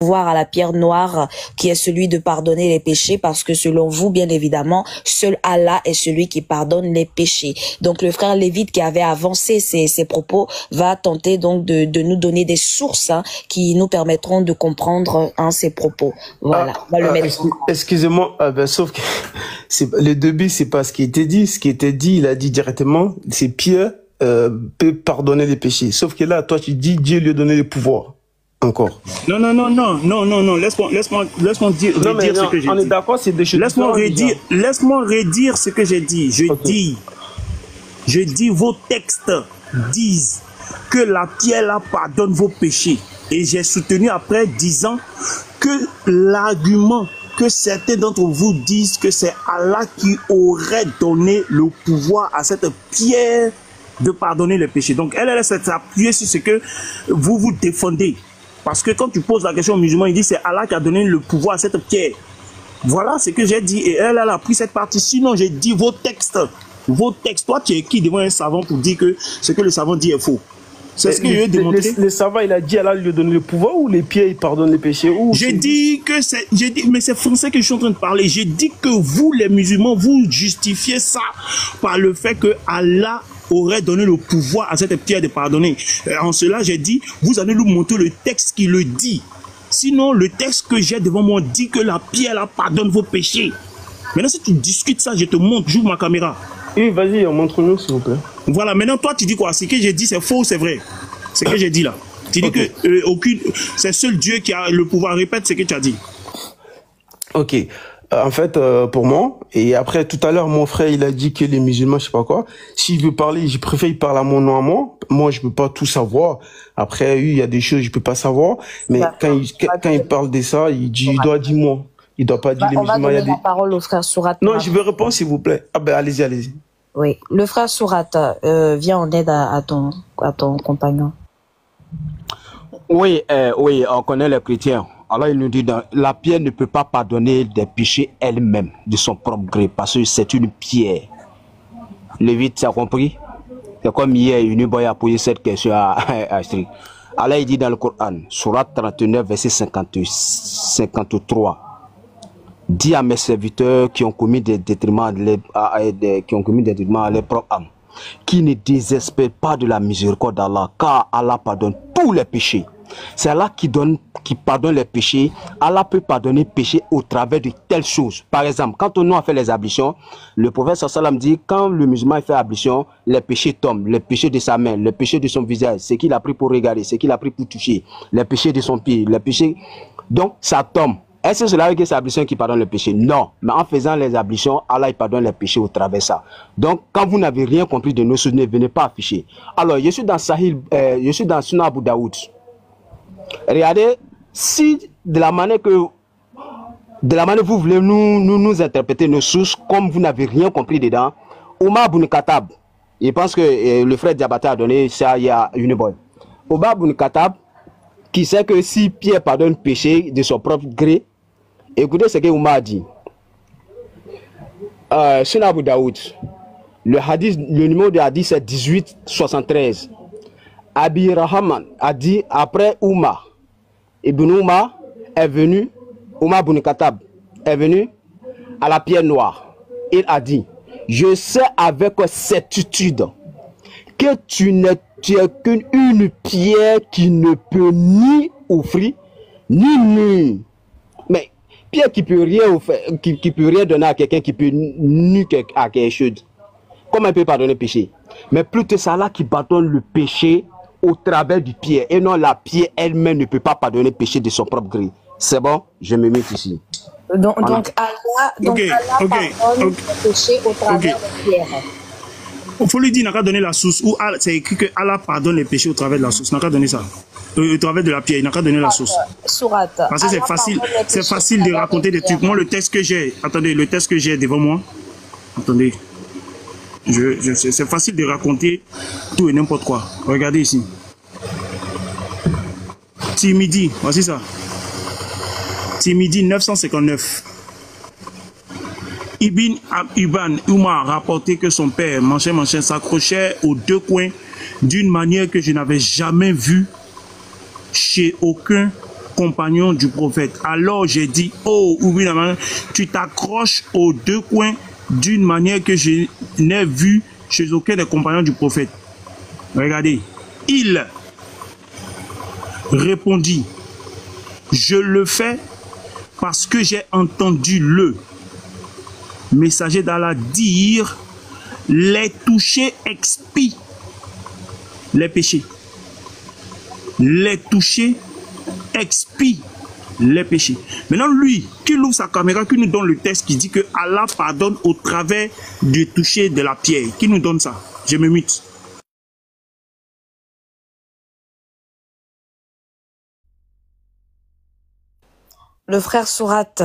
pouvoir à la pierre noire qui est celui de pardonner les péchés, parce que selon vous, bien évidemment, seul Allah est celui qui pardonne les péchés. Donc le frère Lévite qui avait avancé ses propos va tenter donc de nous donner des sources qui nous permettront de comprendre ses propos. Voilà, on va le mettre. Excusez-moi, sauf que le début, c'est pas ce qui était dit. Ce qui était dit, il a dit directement, c'est Pierre peut pardonner les péchés. Sauf que là, toi, tu dis Dieu lui a donné le pouvoir. Encore. Non, laisse-moi dire ce que j'ai dit. On est d'accord, c'est des choses. Laisse-moi redire ce que j'ai dit. Je dis, vos textes disent que la pierre là pardonne vos péchés. Et j'ai soutenu après, disant que l'argument que certains d'entre vous disent que c'est Allah qui aurait donné le pouvoir à cette pierre de pardonner les péchés. Donc elle s'est appuyée sur ce que vous défendez. Parce que quand tu poses la question aux musulmans, il dit c'est Allah qui a donné le pouvoir à cette pierre. Voilà ce que j'ai dit. Et elle a pris cette partie. Sinon, j'ai dit vos textes. Vos textes. Toi, tu es qui devant un savant pour dire que ce que le savant dit est faux? C'est ce que je vais démontrer. Le savant, il a dit Allah lui a donné le pouvoir, ou les pierres, ils pardonnent les péchés? J'ai dit que c'est... Mais c'est français que je suis en train de parler. J'ai dit que vous, les musulmans, vous justifiez ça par le fait que Allah aurait donné le pouvoir à cette pierre de pardonner. En cela, j'ai dit, vous allez nous montrer le texte qui le dit. Sinon, le texte que j'ai devant moi dit que la pierre là pardonne vos péchés. Maintenant, si tu discutes ça, je te montre, j'ouvre ma caméra. Oui, vas-y, montre-nous, s'il vous plaît. Voilà, maintenant, toi, tu dis quoi? Ce que j'ai dit, c'est faux ou c'est vrai? C'est ce que j'ai dit là. Tu dis que c'est seul Dieu qui a le pouvoir. Répète ce que tu as dit. Ok. En fait, pour moi, et après tout à l'heure, mon frère, il a dit que les musulmans, je sais pas quoi, s'il veut parler, je préfère qu'il parle à mon nom à moi. Moi, je peux pas tout savoir. Après, il y a des choses que je peux pas savoir. Mais quand il parle de ça, il doit dire moi. Il doit pas dire les musulmans. On va donner la parole au frère Sourat. Non, je veux répondre, s'il vous plaît. Ah ben, allez-y. Oui, le frère Sourat, viens en aide à ton compagnon. Oui, on connaît les chrétiens. Alors il nous dit, la pierre ne peut pas pardonner des péchés elle-même, de son propre gré, parce que c'est une pierre. Lévite, tu as compris? C'est comme hier, une boy a posé cette question à Astrid. Allah il dit dans le Coran, Surat 39, verset 53, dis à mes serviteurs qui ont commis des détriments à leur propre âme, qui ne désespèrent pas de la miséricorde d'Allah, car Allah pardonne tous les péchés. C'est Allah qui pardonne les péchés. Allah peut pardonner les péchés au travers de telles choses. Par exemple, quand on a fait les ablutions, le prophète sallam dit, quand le musulman fait ablution, les péchés tombent, les péchés de sa main, les péchés de son visage, ce qu'il a pris pour regarder, ce qu'il a pris pour toucher, les péchés de son pied, les péchés... Donc, ça tombe. Est-ce que c'est là que c'est l'ablution qui pardonne les péchés? Non. Mais en faisant les ablutions, Allah il pardonne les péchés au travers de ça. Donc, quand vous n'avez rien compris de nos choses, ne venez pas afficher. Alors, je suis dans Sunan Abu Daoud. Regardez, si de la manière vous voulez nous interpréter nos sources, comme vous n'avez rien compris dedans, Omar Ibn Khattab, je pense que le frère Diabata a donné ça il y a une bonne. Omar Ibn Khattab, qui sait que si Pierre pardonne péché de son propre gré, écoutez ce que Omar a dit. Sunan Abu Daoud, le numéro de hadith c'est 1873. Abi Rahman a dit après Omar. Ibn Omar est venu, Omar Ibn Khattab est venu à la pierre noire. Il a dit, je sais avec certitude que tu es qu'une pierre qui ne peut ni offrir, ni nuire. Mais pierre qui peut rien offrir, qui peut rien donner à quelqu'un, qui peut nuire à quelque chose. Comment elle peut pardonner le péché? Mais plutôt c'est Allah qui pardonne le péché au travers du pierre, et non la pierre elle-même ne peut pas pardonner le péché de son propre gré. C'est bon, je me mets ici. Donc Allah pardonne le péché au travers de la pierre. Il faut lui dire, n'a qu'à donner la source, où c'est écrit que Allah pardonne les péchés au travers de la source, n'a qu'à donner ça. Au travers de la pierre, il n'a qu'à donner la source. Parce que c'est facile de raconter des trucs. Moi, le texte que j'ai, attendez, le texte que j'ai devant moi, attendez. C'est facile de raconter tout et n'importe quoi. Regardez ici. Timidi, voici ça. Timidi 959. Ibn Umar rapportait que son père, machin, s'accrochait aux deux coins d'une manière que je n'avais jamais vue chez aucun compagnons du prophète. Alors j'ai dit, oh, oublie la main, tu t'accroches aux deux coins d'une manière que je n'ai vue chez aucun des compagnons du prophète. Regardez, il répondit, je le fais parce que j'ai entendu le messager d'Allah dire, les toucher expient les péchés. Les toucher expient les péchés. Maintenant, lui, qui ouvre sa caméra, qui nous donne le texte qui dit que Allah pardonne au travers du toucher de la pierre. Qui nous donne ça? Je me mute. Le frère Sourate.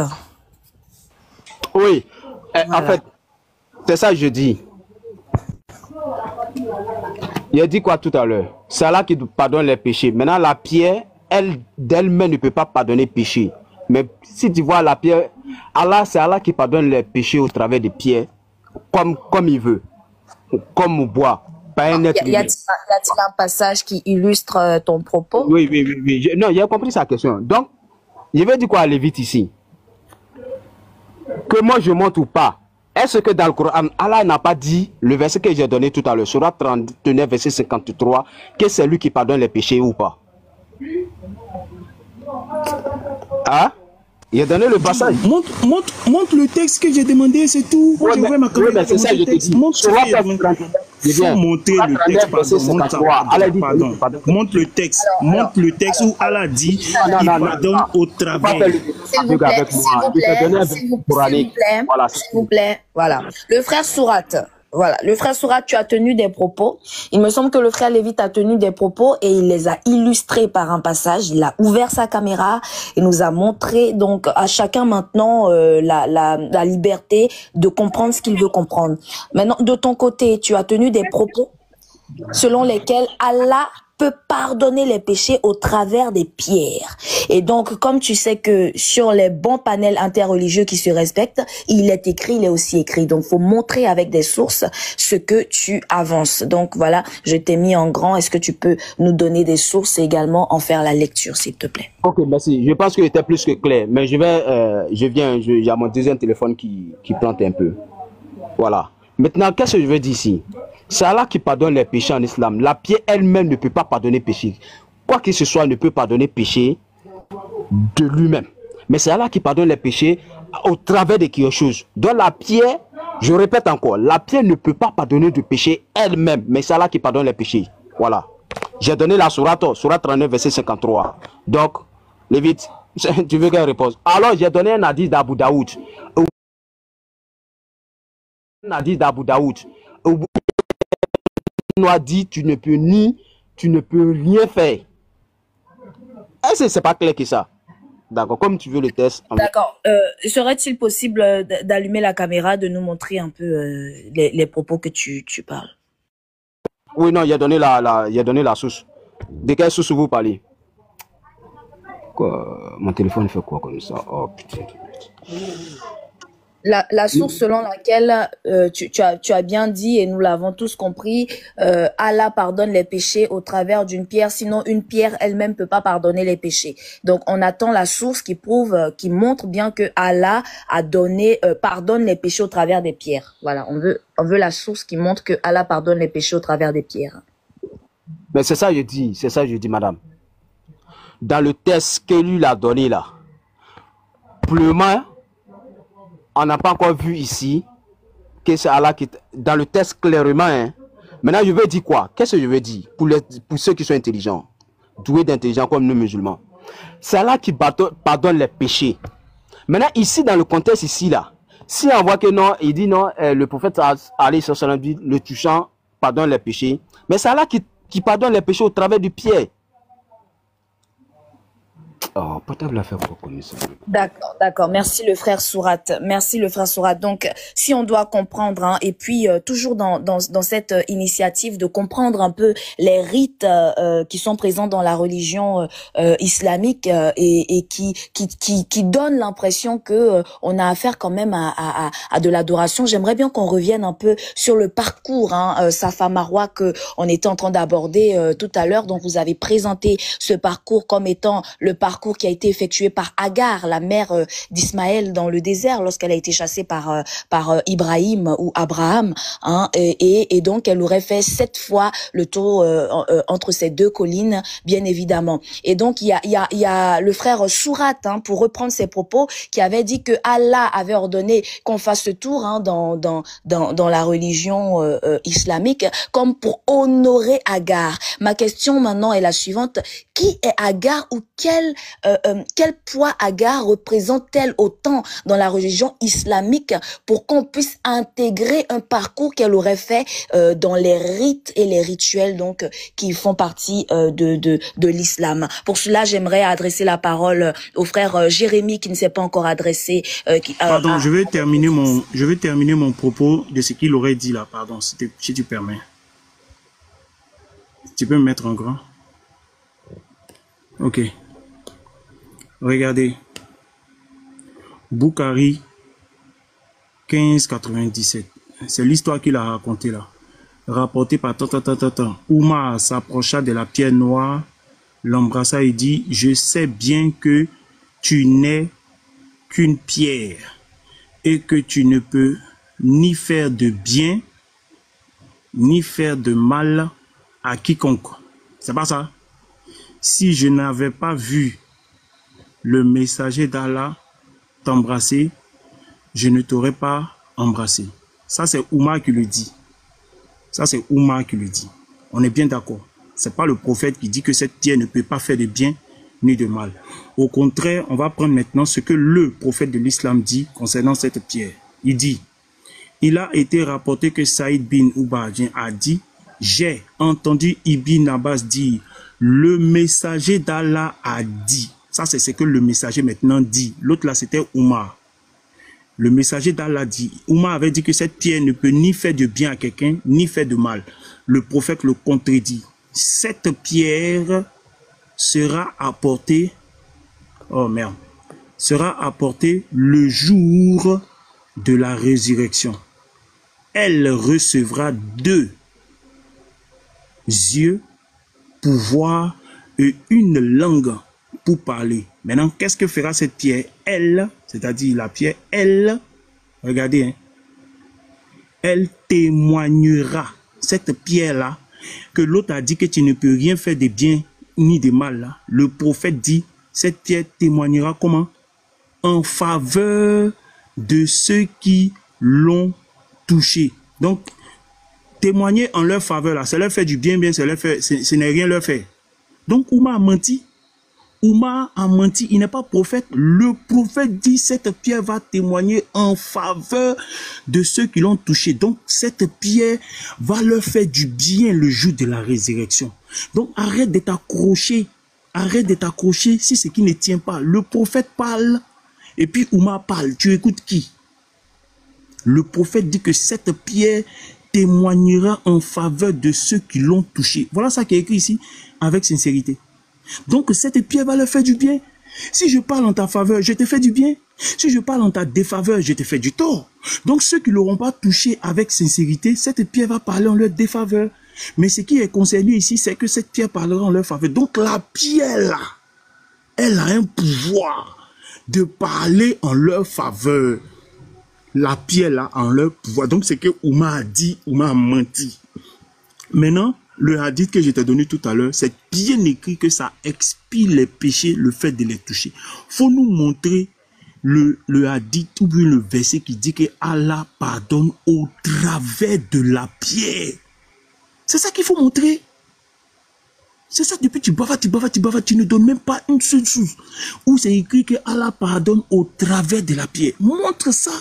Oui, Voilà. en fait, c'est ça que je dis. Il a dit quoi tout à l'heure? C'est Allah qui pardonne les péchés. Maintenant, la pierre, elle, d'elle-même ne peut pas pardonner les péchés. Mais si tu vois la pierre, Allah, c'est Allah qui pardonne les péchés au travers des pierres, comme il veut, comme au bois. Pas un être Y humain. a-t-il un passage qui illustre ton propos? Oui, oui, oui, oui. Non, il a compris sa question. Donc, je vais dire quoi à Lévite ici? Que moi je monte ou pas? Est-ce que dans le Coran, Allah n'a pas dit, le verset que j'ai donné tout à l'heure, Sourate 39, verset 53, que c'est lui qui pardonne les péchés ou pas? Hein? Il a donné le passage. Montre le texte que j'ai demandé, c'est tout. Moi, Oui, je vois ma caméra, mais c'est ça, je te dis. Montre ce que j'ai demandé. Il Faut monter le texte, pardon. Montre ça, pardon. Montre le texte. Montre le texte où Allah dit qu'il pardonne au travers. S'il vous plaît, s'il vous plaît, voilà. Le frère Sourate, voilà. Le frère Sourate, tu as tenu des propos. Il me semble que le frère Lévite a tenu des propos et il les a illustrés par un passage. Il a ouvert sa caméra et nous a montré donc à chacun maintenant la liberté de comprendre ce qu'il veut comprendre. Maintenant, de ton côté, tu as tenu des propos selon lesquels Allah peut pardonner les péchés au travers des pierres. Et donc, comme tu sais que sur les bons panels interreligieux qui se respectent, il est écrit, il est aussi écrit. Donc, faut montrer avec des sources ce que tu avances. Donc, voilà, je t'ai mis en grand. Est-ce que tu peux nous donner des sources et également en faire la lecture, s'il te plaît? Ok, merci. Je pense que c'était plus que clair. Mais il y a mon deuxième téléphone qui plante un peu. Voilà. Maintenant, qu'est-ce que je veux dire ici? C'est Allah qui pardonne les péchés en islam. La pierre elle-même ne peut pas pardonner péché. Quoi que ce soit ne peut pardonner péché de lui-même. Mais c'est Allah qui pardonne les péchés au travers de quelque chose. Donc la pierre, je répète encore, la pierre ne peut pas pardonner de péché elle-même. Mais c'est Allah qui pardonne les péchés. Voilà. J'ai donné la sourate 39, verset 53. Donc, Lévite, tu veux qu'elle réponse? Alors, j'ai donné un hadith d'Abu Daoud. Un hadith d'Abu Daoud. On a dit tu ne peux rien faire. Est-ce que c'est pas clair que ça? D'accord, comme tu veux le test. D'accord. Serait-il possible d'allumer la caméra, de nous montrer un peu les propos que tu parles? Oui, non, il a donné la source. De quelle source vous parlez? Quoi? Mon téléphone fait quoi comme ça? Oh putain. La source selon laquelle tu as bien dit, et nous l'avons tous compris, Allah pardonne les péchés au travers d'une pierre, sinon une pierre elle-même peut pas pardonner les péchés. Donc on attend la source qui prouve, qui montre bien que Allah a pardonne les péchés au travers des pierres. Voilà, on veut la source qui montre que Allah pardonne les péchés au travers des pierres. Mais c'est ça que je dis, madame. Dans le test que lui a donné là, pleinement, on n'a pas encore vu ici que c'est Allah qui... Dans le texte clairement, hein. Maintenant, je veux dire quoi? Qu'est-ce que je veux dire pour ceux qui sont intelligents, doués d'intelligence comme nous musulmans? C'est Allah qui pardonne les péchés. Maintenant, ici, dans le contexte ici, là, si on voit que non, il dit non, le prophète alayhi sallam dit le touchant pardonne les péchés. Mais c'est Allah qui pardonne les péchés au travers du pied. Oh, portable a fait quoi comme ça? D'accord. Merci le frère Sourate. Donc, si on doit comprendre, hein, et puis toujours dans cette initiative de comprendre un peu les rites qui sont présents dans la religion islamique et qui donnent l'impression que on a affaire quand même à de l'adoration. J'aimerais bien qu'on revienne un peu sur le parcours, hein, Safa Marwa, que on était en train d'aborder tout à l'heure. Donc, vous avez présenté ce parcours comme étant le parcours parcours qui a été effectué par Agar, la mère d'Ismaël dans le désert, lorsqu'elle a été chassée par Ibrahim ou Abraham, hein, et donc elle aurait fait 7 fois le tour entre ces deux collines, bien évidemment. Et donc il y a le frère Sourat, hein, pour reprendre ses propos, qui avait dit que Allah avait ordonné qu'on fasse ce tour, hein, dans la religion islamique, comme pour honorer Agar. Ma question maintenant est la suivante: qui est Agar, ou quel poids Agar représente-t-elle autant dans la religion islamique pour qu'on puisse intégrer un parcours qu'elle aurait fait dans les rites et les rituels donc qui font partie de l'islam? Pour cela, j'aimerais adresser la parole au frère Jérémie qui ne s'est pas encore adressé. Pardon, je vais terminer mon propos de ce qu'il aurait dit là. Pardon, si tu permets. Tu peux me mettre en grand? Ok. Regardez. Boukhari 1597. C'est l'histoire qu'il a racontée là. Rapporté par Oumar s'approcha de la pierre noire, l'embrassa et dit: je sais bien que tu n'es qu'une pierre et que tu ne peux ni faire de bien ni faire de mal à quiconque. C'est pas ça? Si je n'avais pas vu le messager d'Allah t'embrasser, je ne t'aurais pas embrassé. Ça, c'est Oumar qui le dit. Ça, c'est Oumar qui le dit. On est bien d'accord. Ce n'est pas le prophète qui dit que cette pierre ne peut pas faire de bien ni de mal. Au contraire, on va prendre maintenant ce que le prophète de l'islam dit concernant cette pierre. Il dit: il a été rapporté que Saïd bin Ubadien a dit: j'ai entendu Ibn Abbas dire, le messager d'Allah a dit. Ça, c'est ce que le messager maintenant dit. L'autre là, c'était Oumar. Le messager d'Allah dit. Oumar avait dit que cette pierre ne peut ni faire de bien à quelqu'un, ni faire de mal. Le prophète le contredit. Cette pierre sera apportée, sera apportée le jour de la résurrection. Elle recevra 2 yeux pour voir et une langue pour parler. Maintenant, qu'est-ce que fera cette pierre? Elle, c'est-à-dire la pierre, elle, regardez, hein, elle témoignera, cette pierre-là, que l'autre a dit que tu ne peux rien faire de bien ni de mal. Là. Le prophète dit, cette pierre témoignera comment? En faveur de ceux qui l'ont touché. Donc, témoigner en leur faveur, là, ça leur fait du bien, ce n'est rien leur faire. Donc, Oumar a menti. Oumar a menti, il n'est pas prophète. Le prophète dit, cette pierre va témoigner en faveur de ceux qui l'ont touché. Donc, cette pierre va leur faire du bien le jour de la résurrection. Donc, arrête de t'accrocher. Arrête de t'accrocher si ce qui ne tient pas. Le prophète parle, et puis Oumar parle. Tu écoutes qui? Le prophète dit que cette pierre témoignera en faveur de ceux qui l'ont touché. Voilà ça qui est écrit ici, avec sincérité. Donc cette pierre va leur faire du bien. Si je parle en ta faveur, je te fais du bien. Si je parle en ta défaveur, je te fais du tort. Donc ceux qui ne l'auront pas touché avec sincérité, cette pierre va parler en leur défaveur. Mais ce qui est concerné ici, c'est que cette pierre parlera en leur faveur. Donc la pierre là, elle a un pouvoir de parler en leur faveur. La pierre là, en leur pouvoir. Donc c'est que Oumar a dit, Oumar a menti. Maintenant, le hadith que je t'ai donné tout à l'heure, c'est bien écrit que ça expie les péchés, le fait de les toucher. Faut nous montrer le hadith ou bien le verset qui dit que Allah pardonne au travers de la pierre. C'est ça qu'il faut montrer. C'est ça, depuis tu bavas, tu ne donnes même pas une seule chose. Où c'est écrit que Allah pardonne au travers de la pierre. Montre ça.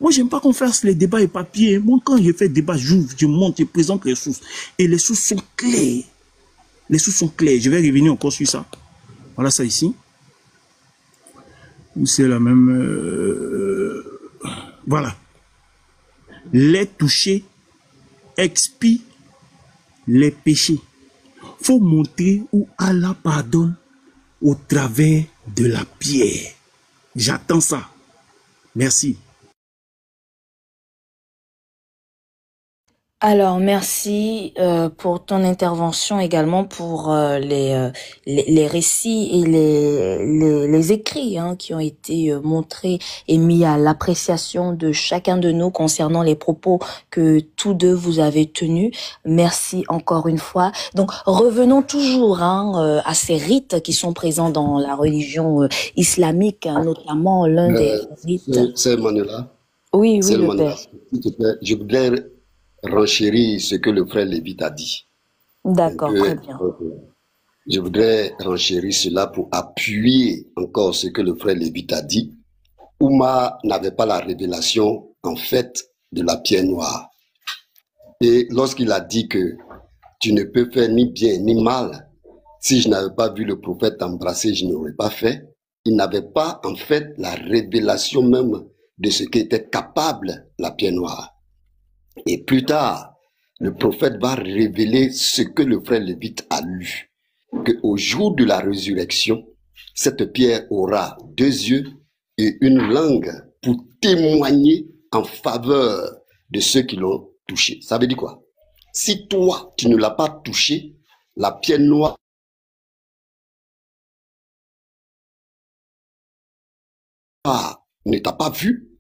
Moi, j'aime pas qu'on fasse les débats et papier. Moi, quand je fais débat, j'ouvre, je monte, je présente les sources. Et les sources sont claires. Les sources sont claires. Je vais revenir encore sur ça. Voilà ça ici. C'est la même... Voilà. Les toucher expie les péchés. Faut montrer où Allah pardonne au travers de la pierre. J'attends ça. Merci. Alors, merci pour ton intervention, également pour les récits et les écrits qui ont été montrés et mis à l'appréciation de chacun de nous concernant les propos que tous deux vous avez tenus. Merci encore une fois. Donc, revenons toujours à ces rites qui sont présents dans la religion islamique, notamment l'un des rites. C'est Manuela. Oui, C'est oui, le Manuela. père. S'il te plaît, je voudrais renchérir ce que le frère Lévite a dit. Un D'accord, peu, très bien. je voudrais renchérir cela pour appuyer encore ce que le frère Lévite a dit. Ouma n'avait pas la révélation, en fait, de la pierre noire. Et lorsqu'il a dit que tu ne peux faire ni bien ni mal, si je n'avais pas vu le prophète embrasser, je n'aurais pas fait. Il n'avait pas, en fait, la révélation même de ce qu'était capable la pierre noire. Et plus tard, le prophète va révéler ce que le frère Lévite a lu, qu'au jour de la résurrection, cette pierre aura 2 yeux et une langue pour témoigner en faveur de ceux qui l'ont touché. Ça veut dire quoi? Si toi, tu ne l'as pas touché, la pierre noire ne t'a pas vu,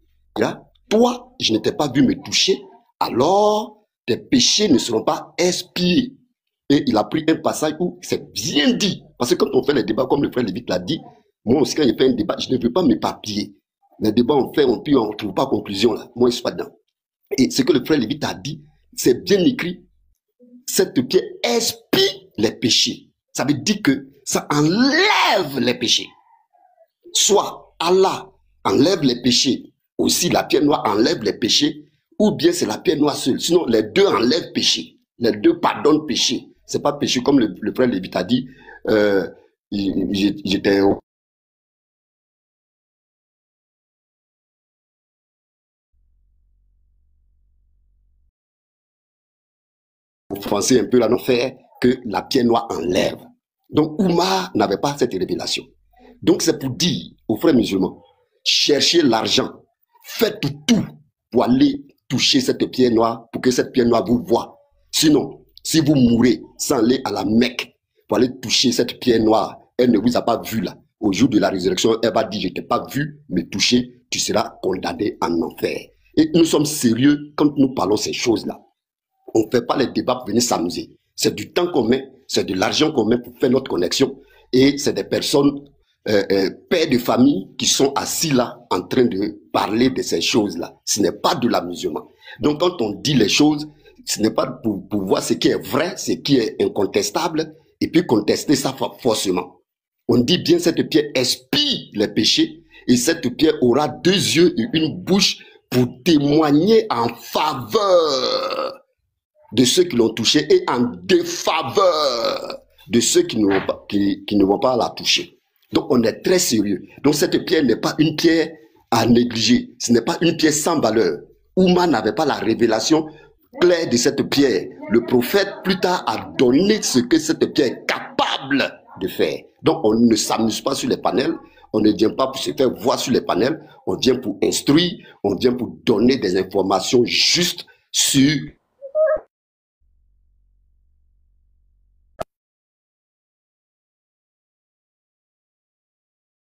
hein? Toi, je ne t'ai pas vu me toucher, alors tes péchés ne seront pas expiés. Et il a pris un passage où c'est bien dit. Parce que quand on fait les débats, comme le frère Lévite l'a dit, moi aussi quand il fait un débat, je ne veux pas m'éparpiller. Les débats on fait, on ne trouve pas conclusion là. Moi je suis pas dedans. Et ce que le frère Lévite a dit, c'est bien écrit. Cette pierre expie les péchés. Ça veut dire que ça enlève les péchés. Soit Allah enlève les péchés, aussi la pierre noire enlève les péchés, ou bien c'est la pierre noire seule. Sinon, les deux enlèvent péché. Les deux pardonnent péché. C'est pas péché comme le frère Lévite a dit. J'étais offensé un peu là, non faire que la pierre noire enlève. Donc, Oumar n'avait pas cette révélation. Donc, c'est pour dire aux frères musulmans, cherchez l'argent, faites tout pour aller toucher cette pierre noire, pour que cette pierre noire vous voie. Sinon, si vous mourrez sans aller à la Mecque, pour aller toucher cette pierre noire, elle ne vous a pas vu là. Au jour de la résurrection, elle va dire, je ne t'ai pas vu me toucher, tu seras condamné en enfer. Et nous sommes sérieux quand nous parlons ces choses-là. On ne fait pas les débats pour venir s'amuser. C'est du temps qu'on met, c'est de l'argent qu'on met pour faire notre connexion. Et c'est des personnes, pères de famille, qui sont assis là en train de parler de ces choses-là. Ce n'est pas de l'amusement. Donc quand on dit les choses, ce n'est pas pour voir ce qui est vrai, ce qui est incontestable, et puis contester ça forcément. On dit bien cette pierre expie les péchés, et cette pierre aura 2 yeux et une bouche pour témoigner en faveur de ceux qui l'ont touché et en défaveur de ceux qui ne vont pas la toucher. Donc on est très sérieux. Donc cette pierre n'est pas une pierre à négliger. Ce n'est pas une pierre sans valeur. Oumar n'avait pas la révélation claire de cette pierre. Le prophète plus tard a donné ce que cette pierre est capable de faire. Donc on ne s'amuse pas sur les panels. On ne vient pas pour se faire voir sur les panels. On vient pour instruire. On vient pour donner des informations justes sur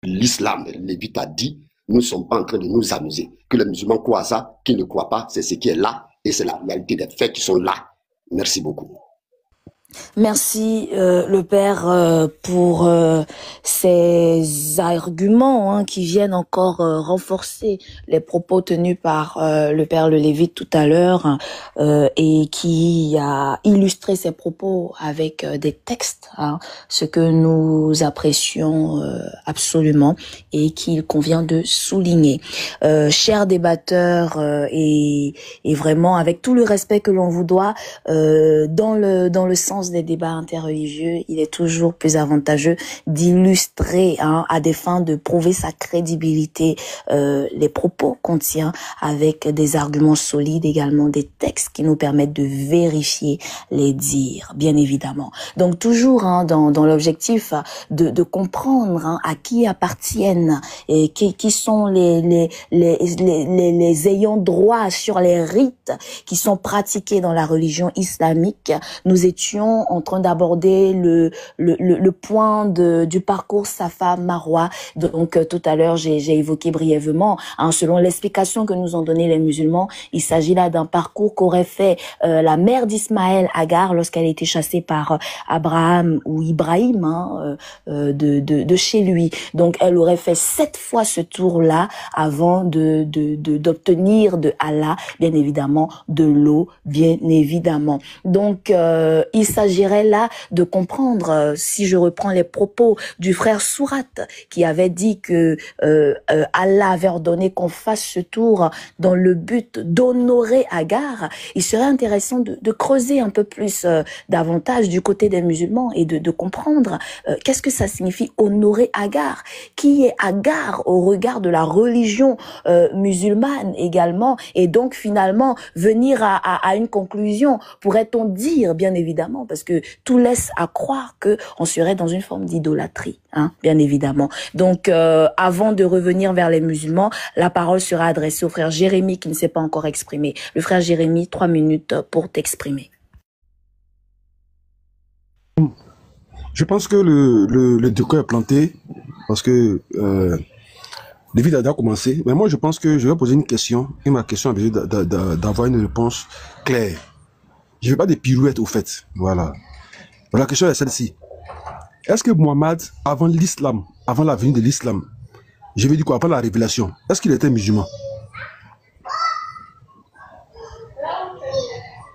l'islam. Lévite a dit, nous ne sommes pas en train de nous amuser. Que les musulmans croient à ça, qu'ils ne croient pas, c'est ce qui est là et c'est la réalité des faits qui sont là. Merci beaucoup. Merci le père pour ces arguments qui viennent encore renforcer les propos tenus par le père le Lévite tout à l'heure et qui a illustré ses propos avec des textes, ce que nous apprécions absolument et qu'il convient de souligner. Chers débatteurs et vraiment avec tout le respect que l'on vous doit dans le sens sens des débats interreligieux, il est toujours plus avantageux d'illustrer à des fins de prouver sa crédibilité les propos qu'on tient avec des arguments solides, également des textes qui nous permettent de vérifier les dires, bien évidemment. Donc toujours dans l'objectif de comprendre à qui appartiennent et qui sont les ayants droit sur les rites qui sont pratiqués dans la religion islamique. Nous étions en train d'aborder le point du parcours Safa Marwa. Donc tout à l'heure j'ai évoqué brièvement, selon l'explication que nous ont donné les musulmans, il s'agit là d'un parcours qu'aurait fait la mère d'Ismaël, Agar, lorsqu'elle a été chassée par Abraham ou Ibrahim de chez lui. Donc elle aurait fait 7 fois ce tour-là avant d'obtenir de Allah, bien évidemment, de l'eau, bien évidemment. Donc il s'agirait là de comprendre, si je reprends les propos du frère Sourat, qui avait dit que Allah avait ordonné qu'on fasse ce tour dans le but d'honorer Agar, il serait intéressant de creuser un peu plus davantage du côté des musulmans et de comprendre qu'est-ce que ça signifie honorer Agar. Qui est Agar au regard de la religion musulmane également, et donc finalement venir à une conclusion, pourrait-on dire, bien évidemment, parce que tout laisse à croire que on serait dans une forme d'idolâtrie, bien évidemment. Donc avant de revenir vers les musulmans, la parole sera adressée au frère Jérémie qui ne s'est pas encore exprimé. Le frère Jérémie, 3 minutes pour t'exprimer. Je pense que le décor est planté parce que David a déjà commencé. Mais moi, je pense que je vais poser une question et ma question a besoin d'avoir une réponse claire. Je ne veux pas des pirouettes au fait. Voilà. La question est celle-ci. Est-ce que Mohammed, avant l'islam, avant la venue de l'islam, je vais dire quoi, avant la révélation, est-ce qu'il était musulman?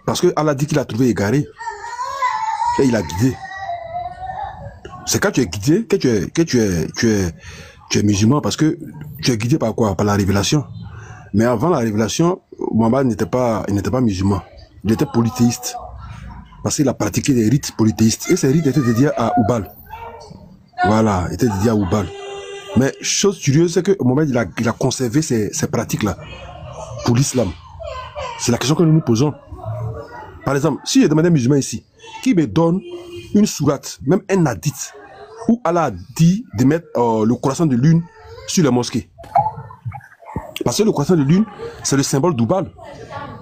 Parce que Allah dit qu'il a trouvé égaré et il a guidé. C'est quand tu es guidé que tu es musulman, parce que tu es guidé par quoi? Par la révélation. Mais avant la révélation, Mohammed n'était pas musulman. Il était polythéiste. Parce qu'il a pratiqué des rites polythéistes. Et ces rites étaient dédiés à Oubal. Voilà, étaient dédiés à Oubal. Mais chose curieuse, c'est que Mohammed il a conservé ces pratiques-là pour l'islam. C'est la question que nous nous posons. Par exemple, si je demandais à un musulman ici, qui me donne une sourate, même un hadith, où Allah a dit de mettre le croissant de lune sur les mosquées. Parce que le croissant de lune, c'est le symbole d'Oubal.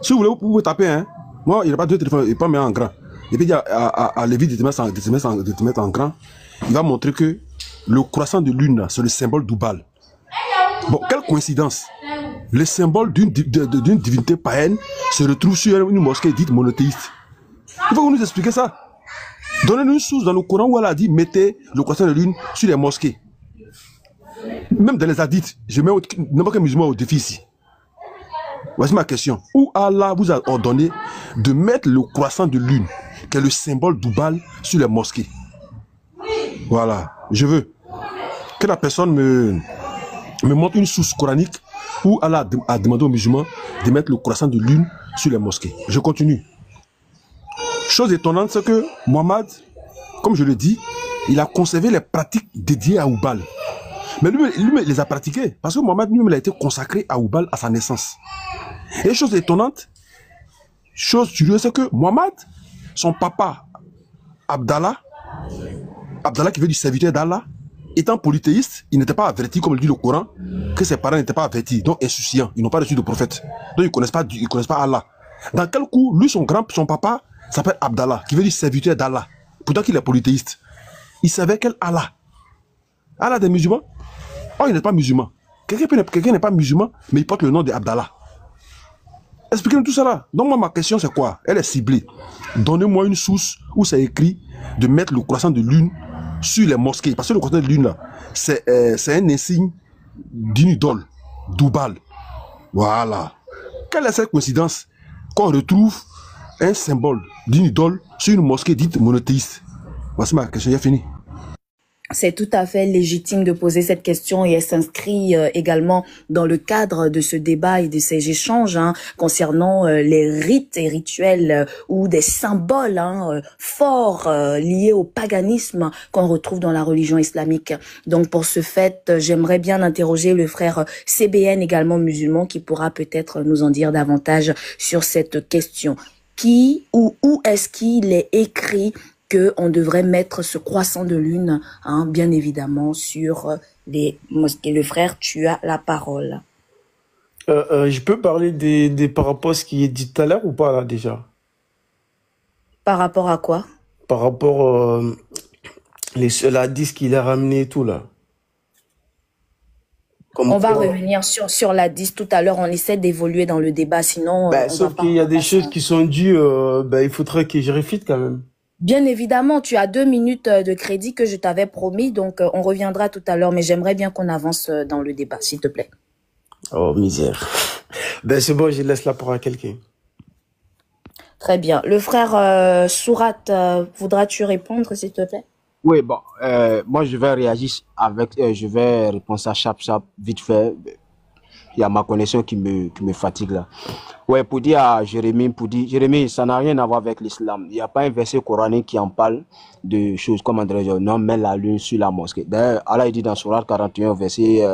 Si vous voulez, vous pouvez taper, moi, il n'y a pas de téléphone, il ne pas mettre en grand. Et puis, il y a à Lévi de te mettre en grand. Il va montrer que le croissant de lune, c'est le symbole d'Oubal. Bon, quelle coïncidence. Le symbole d'une divinité païenne se retrouve sur une mosquée dite monothéiste. Il faut que vous nous expliquiez ça. Donnez-nous une source dans le Coran où Allah a dit mettez le croissant de lune sur les mosquées. Même dans les hadiths, je mets n'importe quel musulman au défi ici. Voici ma question. Où Allah vous a ordonné de mettre le croissant de lune, qui est le symbole d'Oubal, sur les mosquées? Voilà. Je veux que la personne me montre une source coranique où Allah a demandé aux musulmans de mettre le croissant de lune sur les mosquées. Je continue. Chose étonnante, c'est que Mohammed, comme je le dis, il a conservé les pratiques dédiées à Oubal. Mais lui, il les a pratiquées. Parce que Mohammed, lui, il a été consacré à Oubal à sa naissance. Et chose étonnante, chose curieuse, c'est que Mohammed, son papa, Abdallah qui veut du serviteur d'Allah, étant polythéiste, il n'était pas averti, comme le dit le Coran, que ses parents n'étaient pas avertis, donc insouciants, ils n'ont pas reçu de prophète. Donc ils ne connaissent pas Allah. Dans quel coup, lui, son papa s'appelle Abdallah, qui veut dire serviteur d'Allah. Pourtant qu'il est polythéiste. Il savait quel Allah. Allah des musulmans. Oh, il n'est pas musulman. Quelqu'un n'est pas musulman, mais il porte le nom d'Abdallah. Expliquez-nous tout ça là. Donc moi, ma question c'est quoi? Elle est ciblée. Donnez-moi une source où c'est écrit de mettre le croissant de lune sur les mosquées. Parce que le croissant de lune là, c'est un insigne d'une idole, d'Oubal. Voilà. Quelle est cette coïncidence qu'on retrouve un symbole d'une idole sur une mosquée dite monothéiste? Voici ma question, j'ai fini. C'est tout à fait légitime de poser cette question et elle s'inscrit également dans le cadre de ce débat et de ces échanges concernant les rites et rituels ou des symboles forts liés au paganisme qu'on retrouve dans la religion islamique. Donc pour ce fait, j'aimerais bien interroger le frère CBN, également musulman, qui pourra peut-être nous en dire davantage sur cette question. Qui ou où est-ce qu'il est écrit que on devrait mettre ce croissant de lune, bien évidemment, sur les mosquées? Le frère, tu as la parole. Je peux parler par rapport à ce qui est dit tout à l'heure ou pas là déjà? Par rapport à quoi? Par rapport la disque qu'il a ramené et tout là. Comme on va quoi... revenir sur la 10 tout à l'heure, on essaie d'évoluer dans le débat, sinon... sauf qu'il y a des choses qui sont dues, il faudrait que je réfute quand même. Bien évidemment, tu as 2 minutes de crédit que je t'avais promis, donc on reviendra tout à l'heure, mais j'aimerais bien qu'on avance dans le débat, s'il te plaît. Oh, misère. C'est bon, je laisse la parole à quelqu'un. Très bien. Le frère Sourat, voudras-tu répondre, s'il te plaît? Oui, bon, moi je vais réagir je vais répondre à chap vite fait. Il y a ma connexion qui me fatigue là. Ouais, pour dire à Jérémie, Jérémie, ça n'a rien à voir avec l'islam. Il n'y a pas un verset coranique qui en parle de choses comme non, mets la lune sur la mosquée. D'ailleurs, Allah il dit dans Sourate 41, verset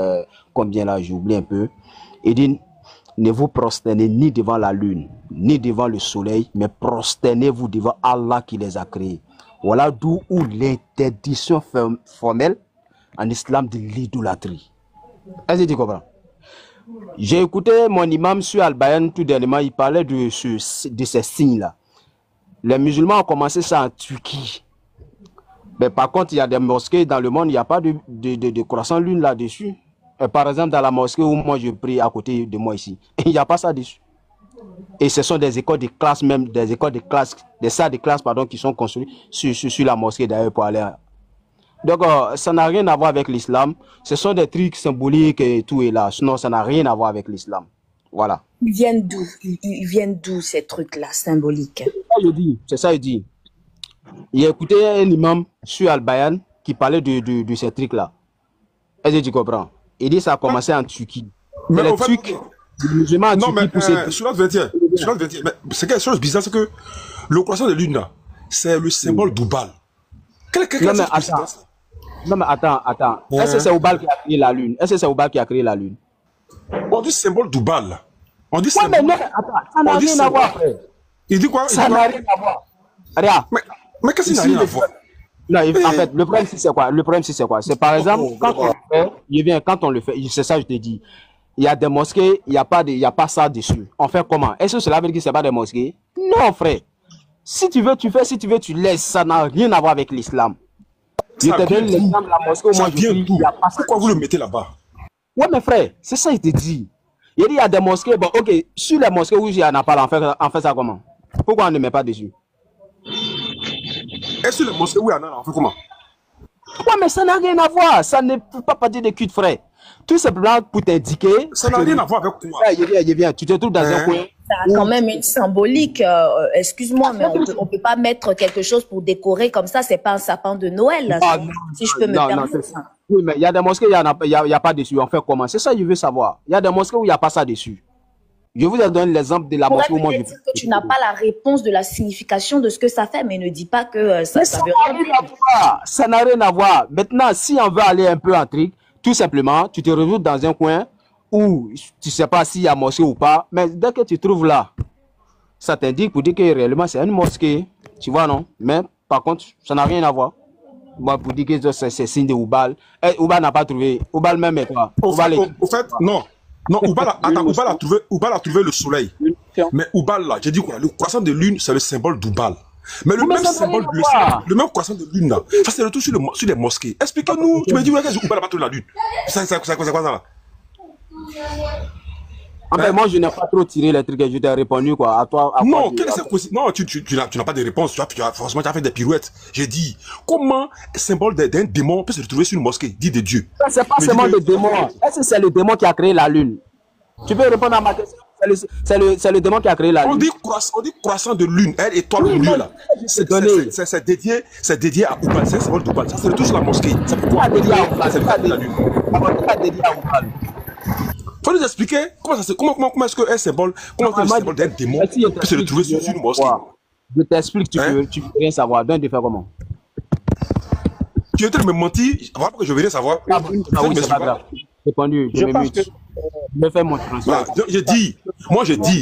combien là, j'oublie un peu. Il dit, ne vous prosternez ni devant la lune, ni devant le soleil, mais prosternez-vous devant Allah qui les a créés. Voilà d'où l'interdiction formelle en islam de l'idolâtrie. Est-ce que tu comprends? J'ai écouté mon imam sur Al-Bayan tout dernièrement, il parlait de ces signes-là. Les musulmans ont commencé ça en Turquie. Mais par contre, il y a des mosquées dans le monde, il n'y a pas de croissant lune là-dessus. Par exemple, dans la mosquée où moi je prie à côté de moi ici, il n'y a pas ça dessus. Et ce sont des écoles de classe, même des écoles de classe, des salles de classe, pardon, qui sont construites sur la mosquée d'ailleurs pour aller. Donc, ça n'a rien à voir avec l'islam. Ce sont des trucs symboliques et tout est là. Sinon, ça n'a rien à voir avec l'islam. Voilà. Ils viennent d'où? Ils viennent d'où ces trucs-là symboliques? C'est ça, je dis. Il a écouté un imam sur Al-Bayan qui parlait de ces trucs-là. Est-ce que tu comprends? Il dit que ça a commencé en Turquie. Mais les Turcs, les musulmans en Turquie poussaient... Sur la 20e, c'est quelque chose de bizarre, c'est que le croissant de lune, là, c'est le symbole d'Oubal. Non, mais attends. Est-ce que c'est Oubal qui a créé la lune? Est-ce que c'est Oubal qui a créé la lune? On dit symbole d'Oubal, là. On dit symbole... mais non, attends, ça n'a rien à voir, frère. Il dit quoi? Ça n'a rien à voir. Regarde. Mais qu'est-ce qu'il n'a rien à voir? Non, en fait, le problème, c'est quoi? C'est par exemple, quand on le fait, c'est ça que je te dis. Il y a des mosquées, il n'y a pas ça dessus. On fait comment? Est-ce que cela veut dire que ce n'est pas des mosquées? Non, frère. Si tu veux, tu fais. Si tu veux, tu laisses. Ça n'a rien à voir avec l'islam. Je te donne l'exemple de la mosquée où moi je prie. Pourquoi vous le mettez là-bas? Ouais, mais frère, c'est ça, il te dit. Il dit il y a des mosquées. Bon, ok, sur les mosquées où il y en a pas, on fait ça comment? Pourquoi on ne met pas dessus? Et sur les mosquées où il y en a, on fait comment? Ouais, mais ça n'a rien à voir. Ça ne peut pas dire de cul de frère. Tout simplement pour t'indiquer. Ça n'a rien à voir avec quoi? Il vient. Tu te trouves dans un coin. Ça a quand même une symbolique. Excuse-moi, mais on peut pas mettre quelque chose pour décorer comme ça. C'est pas un sapin de Noël, si je peux me permettre. Oui, mais il y a des mosquées où il n'y a pas dessus. On fait comment? C'est ça que je veux savoir. Il y a des mosquées où il n'y a pas ça dessus. Je vous ai donné l'exemple de la mosquée où moi je... que tu n'as pas la réponse de la signification de ce que ça fait, mais ne dis pas que ça veut rien dire. Ça n'a rien à voir. Maintenant, si on veut aller un peu en truc, tout simplement, tu te retrouves dans un coin où tu ne sais pas s'il y a mosquée ou pas, mais dès que tu trouves là, ça t'indique pour dire que réellement c'est une mosquée. Tu vois, non? Mais par contre, ça n'a rien à voir. Bon, pour dire que c'est signe de Oubal. Oubal n'a pas trouvé. Oubal même et toi. Au fait, non. Non, Oubal a trouvé le soleil. Mais Oubal là, j'ai dit quoi? Le croissant de lune, c'est le symbole d'Oubal. Mais le même symbole, le même croissant de lune là, ça c'est le tout sur les mosquées. Explique-nous, tu me dis, ouais, Oubal n'a pas trouvé la lune. C'est quoi ça là? Moi, je n'ai pas trop tiré les trucs que je t'ai répondu, quoi. À toi, non, tu n'as pas de réponse. Forcément, tu as fait des pirouettes. J'ai dit, comment un symbole d'un démon peut se retrouver sur une mosquée, dit de Dieu? Ça, c'est pas seulement le démon. Est-ce que c'est le démon qui a créé la lune? Tu peux répondre à ma question? C'est le démon qui a créé la On lune. dit croissant de lune, elle étoile au milieu là. C'est dédié à Oubal, c'est un symbole d'Oubal. Ça, c'est toujours la mosquée. C'est pourquoi on dit la lune. Faut nous expliquer comment est-ce que un symbole, d'un démon peut se retrouver sur une mosquée. Je t'explique, tu peux rien savoir. Donne de faire comment? Tu es en train de me mentir, voilà pourquoi je veux rien savoir. C'est pas grave. Répondu, je me mute. Je fais mon transfert.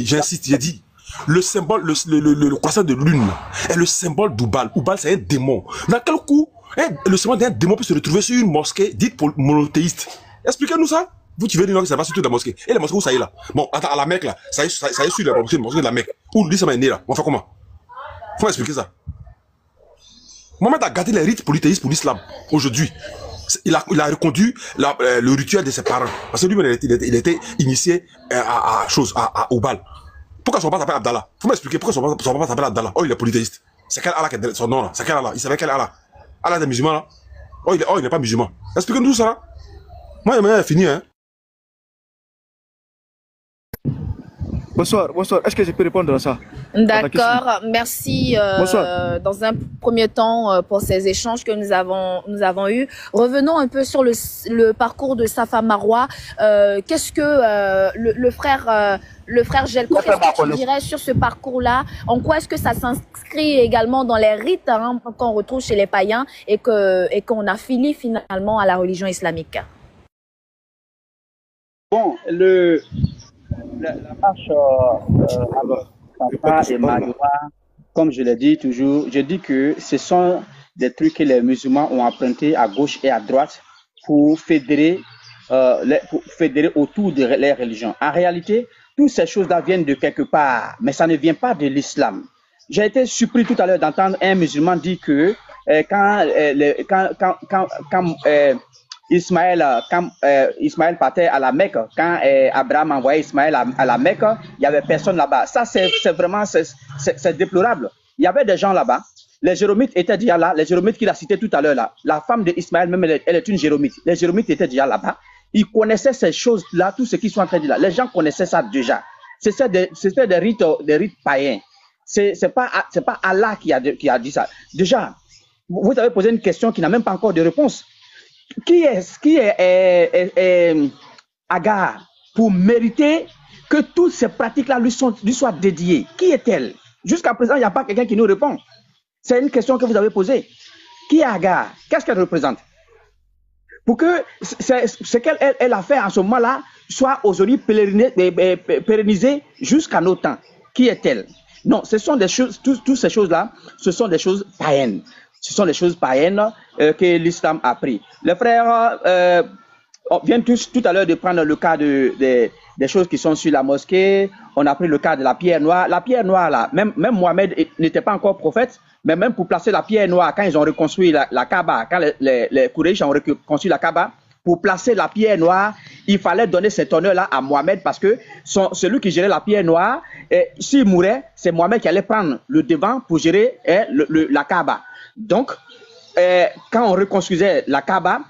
J'insiste, j'ai dit, le symbole, le croissant de lune est le symbole d'Oubal. Oubal, c'est un démon. Dans quel coup, le symbole d'un démon peut se retrouver sur une mosquée dite pour monothéiste? Expliquez-nous ça. Vous, tu veux dire que ça va sur toute la mosquée. Et la mosquée, où ça y est là? Bon, attends, à la Mecque là, ça y est sur la mosquée de la Mecque. Où l'islam est né là? On fait comment? Faut m'expliquer ça. Mohamed a gardé les rites polythéistes pour l'islam aujourd'hui. Il a reconduit le rituel de ses parents. Parce que lui-même, il était initié à Oubal. Pourquoi son papa s'appelle Abdallah? Faut m'expliquer pourquoi son papa s'appelle Abdallah. Oh, il est polythéiste. C'est quel Allah qui est son nom là? C'est quel Allah? Il savait quel Allah? Allah des musulmans là? Oh, il n'est pas musulman. Expliquez-nous ça là. Moi, il m'a fini, hein. Bonsoir. Est-ce que je peux répondre à ça? D'accord, merci dans un premier temps pour ces échanges que nous avons eus. Revenons un peu sur le parcours de Safa Marwa. Qu'est-ce que le frère Gelko, qu'est-ce que tu dirais sur ce parcours-là? En quoi est-ce que ça s'inscrit également dans les rites qu'on retrouve chez les païens et qu'on affilie finalement à la religion islamique? Bon, la marche avec Safa et Marwa, comme je l'ai dit toujours, je dis que ce sont des trucs que les musulmans ont empruntés à gauche et à droite pour fédérer autour de les religions. En réalité, toutes ces choses-là viennent de quelque part, mais ça ne vient pas de l'islam. J'ai été surpris tout à l'heure d'entendre un musulman dire que quand Ismaël partait à la Mecque, quand Abraham envoyait Ismaël à la Mecque, il n'y avait personne là-bas. Ça, c'est vraiment c'est déplorable. Il y avait des gens là-bas. Les Jéromites étaient déjà là. Les Jéromites qu'il a cité tout à l'heure là. La femme d'Ismaël, même elle est une Jéromite. Les Jéromites étaient déjà là-bas. Ils connaissaient ces choses-là, tout ce qu'ils sont en train de dire là. Les gens connaissaient ça déjà. C'était des rites païens. C'est pas Allah qui a dit ça. Déjà, vous avez posé une question qui n'a même pas encore de réponse. Qui est Agar pour mériter que toutes ces pratiques-là lui soient dédiées? Qui est-elle? Jusqu'à présent, il n'y a pas quelqu'un qui nous répond. C'est une question que vous avez posée. Qui est Agar? Qu'est-ce qu'elle représente? Pour que ce qu'elle a fait en ce moment-là soit aujourd'hui pérennisé jusqu'à nos temps. Qui est-elle? Non, ce sont des choses, toutes ces choses-là, ce sont des choses païennes. Ce sont les choses païennes que l'islam a pris. Les frères viennent tout à l'heure de prendre le cas des choses qui sont sur la mosquée. On a pris le cas de la pierre noire. La pierre noire, là, même Mohamed n'était pas encore prophète, mais même pour placer la pierre noire, quand ils ont reconstruit la Kaaba, quand les Quraysh ont reconstruit la Kaaba, pour placer la pierre noire, il fallait donner cet honneur-là à Mohamed parce que celui qui gérait la pierre noire, s'il mourait, c'est Mohamed qui allait prendre le devant pour gérer la Kaaba. Donc, quand on reconstruisait la Kaaba,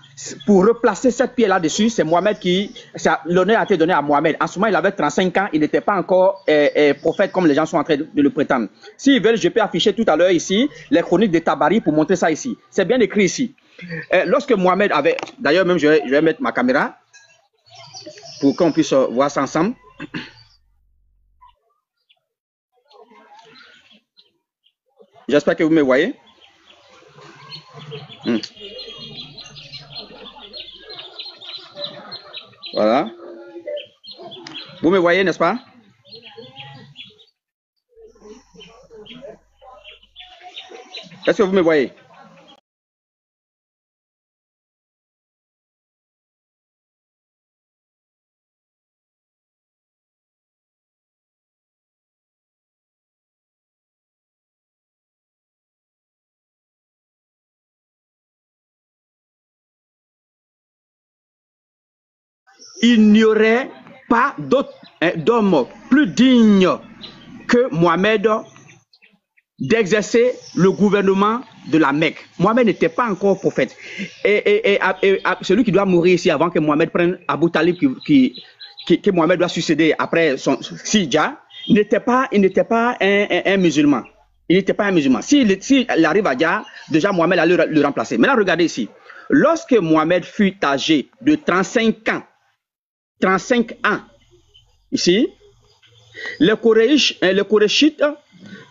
pour replacer cette pierre là-dessus, c'est Mohamed l'honneur a été donné à Mohamed. En ce moment, il avait 35 ans, il n'était pas encore prophète comme les gens sont en train de le prétendre. S'ils veulent, je peux afficher tout à l'heure ici les chroniques de Tabari pour montrer ça ici. C'est bien écrit ici. Lorsque Mohamed avait, d'ailleurs même je vais mettre ma caméra pour qu'on puisse voir ça ensemble. J'espère que vous me voyez. Voilà. Vous me voyez, n'est-ce pas? Est-ce que vous me voyez? Il n'y aurait pas d'homme plus digne que Mohamed d'exercer le gouvernement de la Mecque. Mohamed n'était pas encore prophète. Et celui qui doit mourir ici avant que Mohamed prenne Abu Talib qui que Mohamed doit succéder après son Sidja, il n'était pas un musulman. Il n'était pas un musulman. S'il arrive à Dja, déjà Mohamed allait le remplacer. Maintenant, regardez ici. Lorsque Mohamed fut âgé de 35 ans, ici, les Koréchites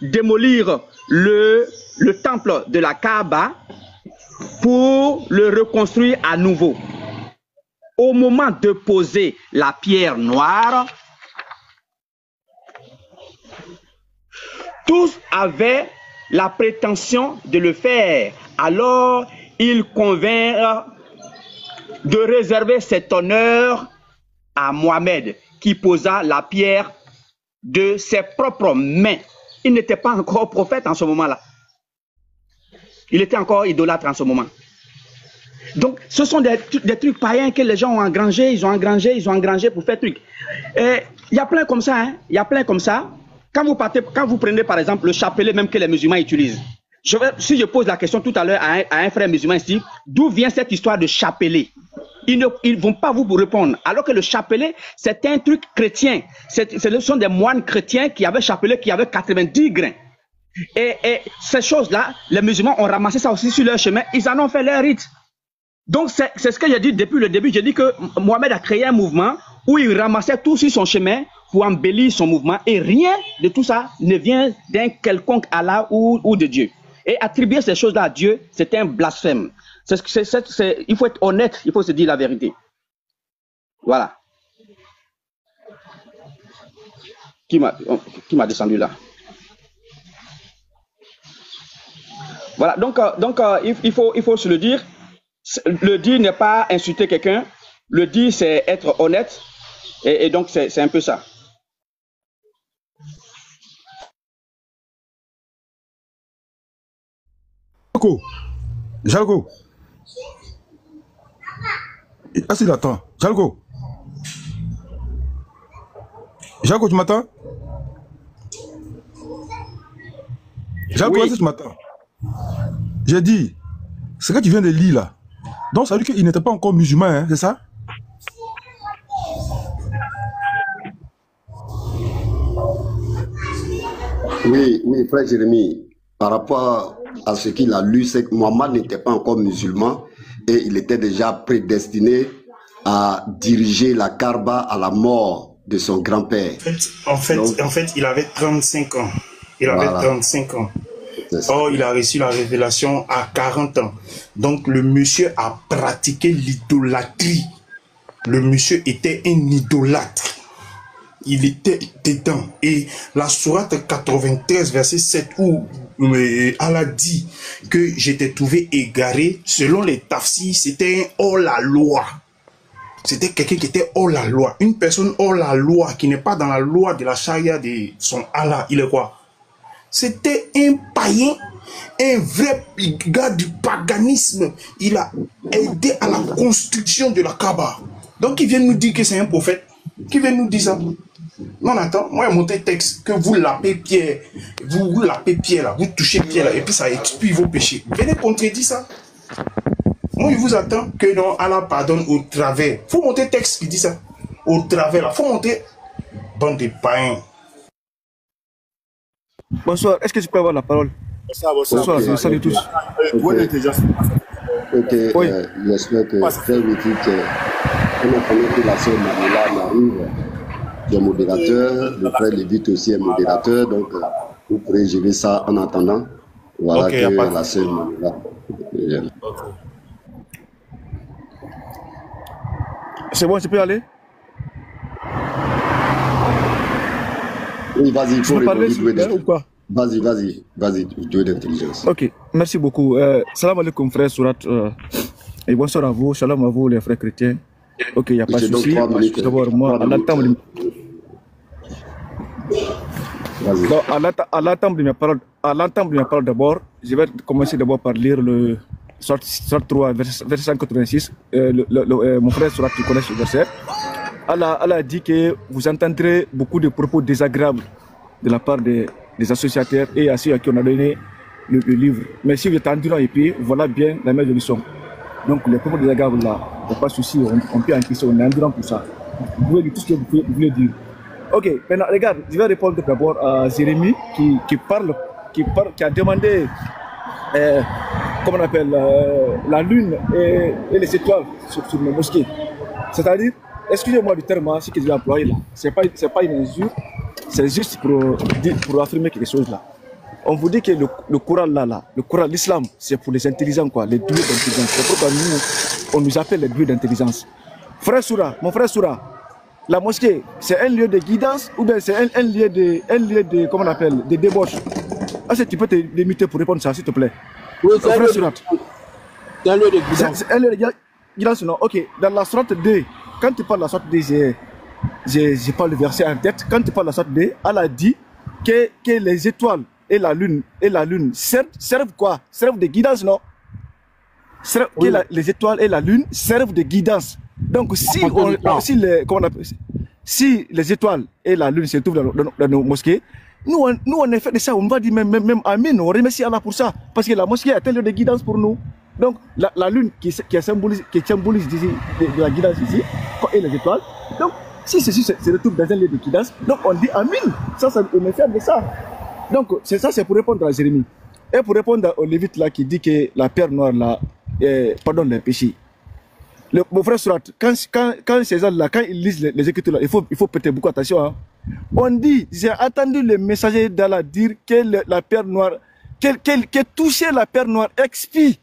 démolirent le temple de la Kaaba pour le reconstruire à nouveau. Au moment de poser la pierre noire, tous avaient la prétention de le faire. Alors, ils convinrent de réserver cet honneur à Mohamed, qui posa la pierre de ses propres mains. Il n'était pas encore prophète en ce moment-là. Il était encore idolâtre en ce moment. Donc, ce sont des trucs païens que les gens ont engrangés, ils ont engrangé pour faire truc. Il y a plein comme ça, hein. Il y a plein comme ça. Quand vous prenez par exemple le chapelet même que les musulmans utilisent. Si je pose la question tout à l'heure à un frère musulman ici, d'où vient cette histoire de chapelet? Ils ne vont pas vous répondre. Alors que le chapelet, c'est un truc chrétien. Ce sont des moines chrétiens qui avaient chapelet, qui avaient 90 grains. Et ces choses-là, les musulmans ont ramassé ça aussi sur leur chemin. Ils en ont fait leur rite. Donc, c'est ce que j'ai dit depuis le début. J'ai dit que Mohamed a créé un mouvement où il ramassait tout sur son chemin pour embellir son mouvement. Et rien de tout ça ne vient d'un quelconque Allah ou de Dieu. Et attribuer ces choses-là à Dieu, c'est un blasphème. Il faut être honnête, il faut se dire la vérité. Voilà. Qui m'a descendu là? Voilà, donc il faut se le dire. Le dire n'est pas insulter quelqu'un. Le dire, c'est être honnête. Et donc, c'est un peu ça. Jalgo. Ah, s'il attend. Jalgo, tu m'attends? Jalgo, oui. Est-ce que tu m'attends? J'ai dit, ce que tu viens de lire là, donc ça veut dire qu'il n'était pas encore musulman, hein, c'est ça? Oui, frère Jérémie, par rapport à ce qu'il a lu, c'est que Mohamed n'était pas encore musulman et il était déjà prédestiné à diriger la Kaaba à la mort de son grand-père. En fait, il avait 35 ans. Il avait 35 ans. Or, il a reçu la révélation à 40 ans. Donc, le monsieur a pratiqué l'idolâtrie. Le monsieur était un idolâtre. Il était dedans. Et la sourate 93, verset 7, où Allah dit que j'étais trouvé égaré, selon les tafsirs, c'était un hors-la-loi. C'était quelqu'un qui était hors-la-loi. Une personne hors-la-loi, qui n'est pas dans la loi de la charia de son Allah. Il est quoi? C'était un païen, un vrai gars du paganisme. Il a aidé à la construction de la Kaaba. Donc, il vient nous dire que c'est un prophète. Qui vient nous dire ça? Non, attends, moi, j'ai montré texte que vous lapez Pierre, vous lapez Pierre là, vous touchez Pierre là, et puis ça expue vos péchés. Venez contredire ça. Moi, je vous attends que non, Allah pardonne au travers. Faut montrer texte qui dit ça. Au travers là, faut montrer. Bande de païens. Bonsoir, est-ce que tu peux avoir la parole? Bonsoir, salut tous. Ok, j'espère que très vite, on a parlé que la sœur Manuela arrive, qui est modérateur, le frère Lévite aussi est modérateur, donc vous pourrez gérer ça en attendant. Voilà que la sœur Manuela. C'est bon, tu peux aller? Oui, vas-y, il faut parler ou quoi? Vas-y, Dieu d'intelligence. Ok, merci beaucoup. Salam alaikum, frère Surat. Et bonsoir à vous, shalom à vous, les frères chrétiens. Ok, il n'y a pas de souci. D'abord, moi, à l'attente de ma parole d'abord, je vais commencer d'abord par lire le Surat 3, verset 186. Mon frère Surat, tu connais ce verset. Allah a dit que vous entendrez beaucoup de propos désagréables de la part des associateurs et à ceux à qui on a donné le livre. Mais si vous êtes endurant et puis voilà bien la même leçon. Donc les propos désagréables là, il n'y a pas de souci, on peut encaisser, on est endurant pour ça. vous pouvez dire tout ce que vous voulez dire. Ok, maintenant regarde, je vais répondre d'abord à Jérémy qui a demandé comment on appelle la lune et les étoiles sur nos mosquées. C'est-à-dire, excusez-moi du terme, ce que je vais employer là, c'est pas une injure, c'est juste pour affirmer quelque chose là. On vous dit que le Coran le Coran, l'islam, c'est pour les intelligents quoi, les doués d'intelligence. C'est pourquoi nous, on nous appelle les doués d'intelligence. Frère Soura, mon frère Soura, la mosquée, c'est un lieu de guidance ou bien c'est un lieu de, comment on appelle, de débauche? Est-ce que tu peux te limiter pour répondre à ça, s'il te plaît? Oui, c'est un lieu de guidance. C'est un lieu de guidance, non? Ok, dans la sorte 2, quand tu parles de la sorte 2, j'ai pas le verset en tête. Quand tu parles de la sorte 2, Allah dit que les étoiles et la lune servent quoi? Servent de guidance, non? Oui. Les étoiles et la lune servent de guidance. Donc si les étoiles et la lune se trouvent dans nos mosquées, nous on est fait de ça, on va dire même Amin, on remercie Allah pour ça, parce que la mosquée est un lieu de guidance pour nous. Donc la lune qui symbolise de la guidance ici, et les étoiles, donc si ceci se retrouve dans un lieu de guidance, donc on dit Amin, ça on est fait de ça. Donc c'est pour répondre à Jérémy. Et pour répondre au Lévite là qui dit que la pierre noire là pardonne les péchés. Mon frère Surat, quand ces gens-là, quand ils lisent les écritures là, il faut prêter beaucoup attention. Hein. On dit, j'ai entendu le messager d'Allah dire que la pierre noire, que toucher la pierre noire expie.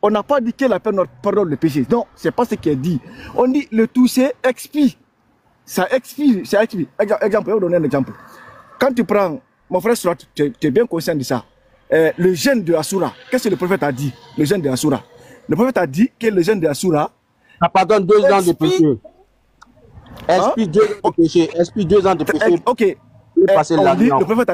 On n'a pas dit que la pierre noire pardonne le péché. Non, c'est pas ce qui est dit. On dit le toucher expie. Ça expie, ça expie. Exemple, je vais vous donner un exemple. Quand tu prends, mon frère Surat, tu es bien conscient de ça. Le jeûne de Asura, qu'est-ce que le prophète a dit? Le jeûne de Asura. Le prophète a dit que le jeûne de Asura, ça pardonne 2 ans de péché. Expie 2 ans de péché. Expie 2 ans de péché. Ok. Le prophète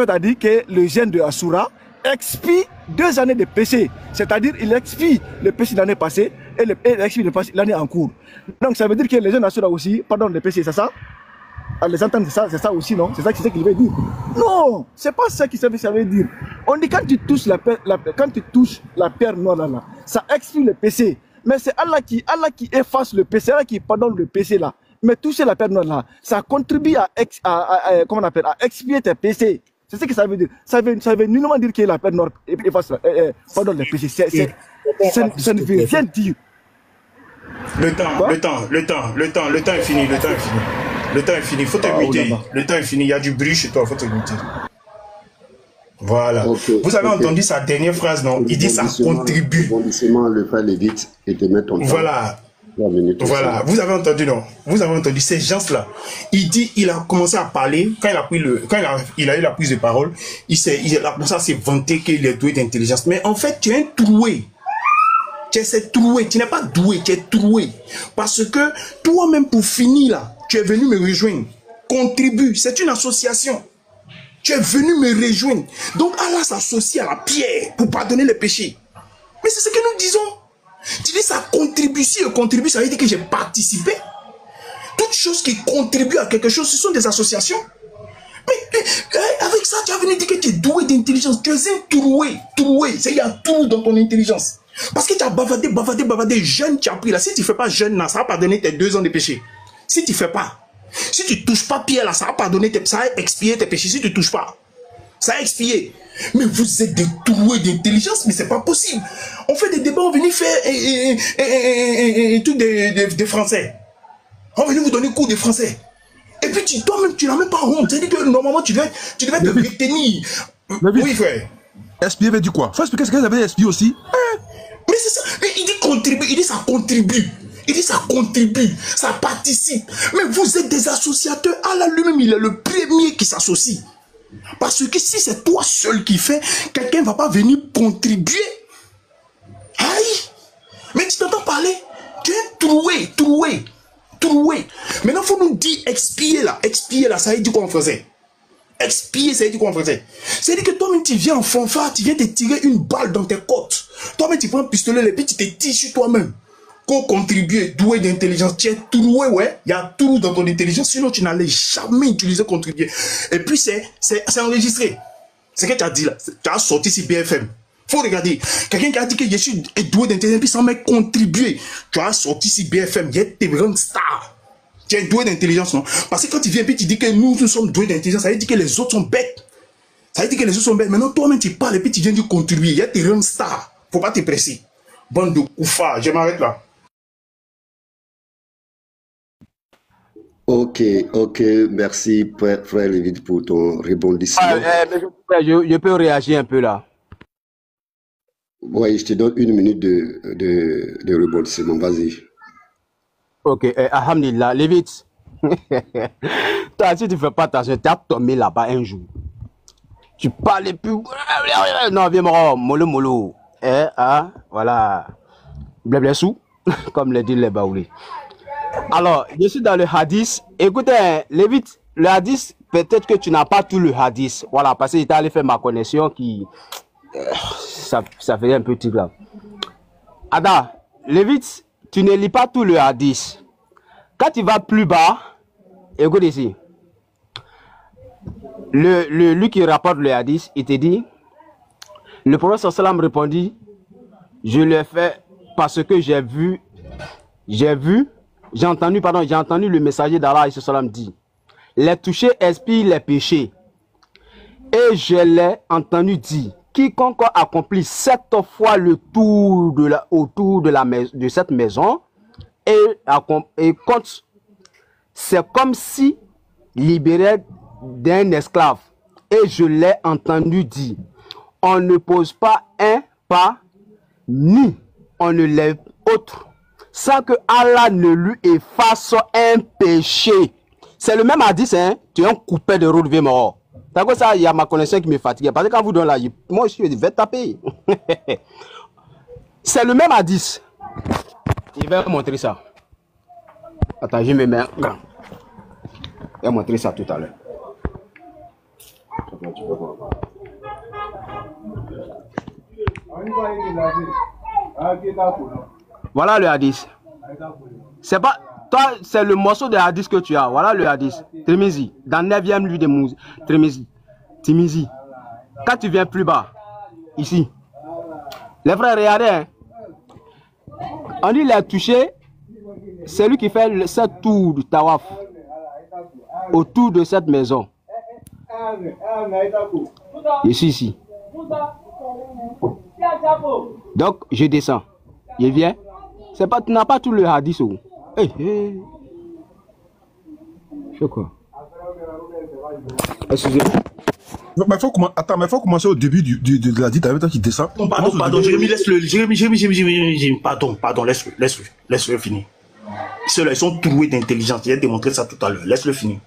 a dit que le jeûne de Asura expie 2 années de péché. C'est-à-dire il expie le péché de l'année passée et il expie l'année en cours. Donc ça veut dire que le jeûne d'Asura aussi pardonne le péché, c'est ça? À les entendre, c'est ça aussi, non? C'est ça qu'il veut dire. Non, c'est pas ça qu'il veut dire. On dit quand tu touches la pierre noire là, ça expie le péché. Mais c'est Allah qui efface le péché, Allah qui pardonne le péché là. Mais toucher la pierre noire là, ça contribue à expier tes péchés. C'est ce que ça veut dire. Ça veut nullement dire que la pierre noire efface, pardonne les péchés. Ça ne veut rien dire. Le temps est fini. Le temps est fini, faut te muter. Le temps est fini, il y a du bruit chez toi, faut te muter. Voilà. Okay, vous avez entendu sa dernière phrase, non? Il dit ça contribue. Le frère Lévite et te mettre ton temps. Voilà. Voilà. Vous avez entendu, non? Vous avez entendu ces gens-là. Il a commencé à parler, quand il a eu la prise de parole, il a commencé à se vanter qu'il est doué d'intelligence. Mais en fait, tu es un troué. Tu es troué. Tu n'es pas doué, tu es troué. Parce que toi-même, pour finir là, tu es venu me rejoindre. Contribue. C'est une association. Tu es venu me rejoindre. Donc Allah s'associe à la pierre pour pardonner les péchés. Mais c'est ce que nous disons. Tu dis ça contribue. Si contribue, ça veut dire que j'ai participé. Toutes choses qui contribuent à quelque chose, ce sont des associations. Mais avec ça, tu as venu dire que tu es doué d'intelligence. Tu es un troué. Il y a tout dans ton intelligence. Parce que tu as bavardé, jeune, tu as pris là. Si tu ne fais pas jeune, là, ça va pardonner tes 2 ans de péché. Si tu ne fais pas. Si tu ne touches pas Pierre, là, ça va pardonner, ça va expier tes péchés. Si tu ne touches pas, ça va expier. Mais vous êtes des troués d'intelligence, mais c'est pas possible. On fait des débats, on vient faire un truc de français. On vient vous donner cours de français. Et puis toi-même, tu n'as même pas honte. C'est-à-dire que normalement, tu devais te retenir. Oui, frère. Espier veut dire quoi? Faut expliquer ce que vous avez espié aussi. Mais c'est ça. Il dit contribue. Il dit ça contribue. Il dit ça contribue, ça participe. Mais vous êtes des associateurs. Allah lui-même, il est le premier qui s'associe. Parce que si c'est toi seul qui fais, quelqu'un ne va pas venir contribuer. Aïe. Mais tu t'entends parler? Tu es troué. Maintenant, il faut nous dire expier là, ça veut dire quoi en français? Expier, ça veut dire quoi en français? C'est-à-dire que toi-même, tu viens en fanfare, tu viens te tirer une balle dans tes côtes. Toi-même, tu prends un pistolet et puis tu te tires sur toi-même. Qu'on contribue, doué d'intelligence, tu es troué, ouais, il y a tout dans ton intelligence, sinon tu n'allais jamais utiliser contribuer. Et puis c'est enregistré. Ce que tu as dit là, tu as sorti sur BFM. Faut regarder. Quelqu'un qui a dit que je suis doué d'intelligence, puis sans même contribuer. Tu as sorti ici BFM, il y a tes grandes stars. Tu es doué d'intelligence, non? Parce que quand tu viens et tu dis que nous sommes doués d'intelligence, ça veut dire que les autres sont bêtes. Ça veut dire que les autres sont bêtes. Maintenant, toi-même, tu parles et puis tu viens de contribuer. Il y a tes grandes stars. Faut pas te presser. Bande de koufas. Je m'arrête là. Ok, merci frère Lévite pour ton rebondissement. Je peux réagir un peu là. Oui, je te donne 1 minute de rebondissement, vas-y. Ok, alhamdulillah, Lévite. Toi, si tu ne fais pas attention, tu as tombé là-bas un jour. Tu parles plus. Non, viens, mollo. Voilà. Blablassou, comme le dit les Baoulés. Alors, je suis dans le hadith. Écoutez, Lévite, le hadith, peut-être que tu n'as pas tout le hadith. Voilà, parce que j'étais allé faire ma connexion qui. Ça faisait un petit grave. Ada, Lévite, tu ne lis pas tout le hadith. Quand tu vas plus bas, écoute ici. Lui qui rapporte le hadith, il te dit, le prophète sallam répondit, je l'ai fait parce que j'ai entendu le messager d'Allah sallam dit, les touchés expirent les péchés. Et je l'ai entendu dire, quiconque accomplit 7 fois le tour autour de cette maison et compte, c'est comme si libéré d'un esclave. Et je l'ai entendu dire, on ne pose pas un pas ni on ne lève autre sans que Allah ne lui efface un péché. C'est le même hadith, hein? Tu es un coupé de route mort. T'as quoi ça, il y a ma connexion qui me fatigue. Parce que quand vous donnez là, moi je vais taper. C'est le même hadith. Je vais vous montrer ça. Attends, je me mets grand. Je vais montrer ça tout à l'heure. Voilà le hadith. C'est pas toi, c'est le morceau de hadith que tu as. Voilà le hadith. Tirmizi, dans 9e livre de Tirmizi. Quand tu viens plus bas, ici, les frères, regardez, hein. On dit les touché, c'est lui qui fait cette tour du tawaf autour de cette maison. Ici. Donc, je descends. Je viens. C'est pas, tu n'as pas tout le hadith. Je fais quoi? Excusez-moi. Mais il faut commencer au début de la dite avec toi qui descend. Pardon, Jérémy, laisse-le. Jérémy, pardon, laisse-le finir. Ceux-là, ils sont troués d'intelligence. J'ai démontré ça tout à l'heure. Laisse-le finir.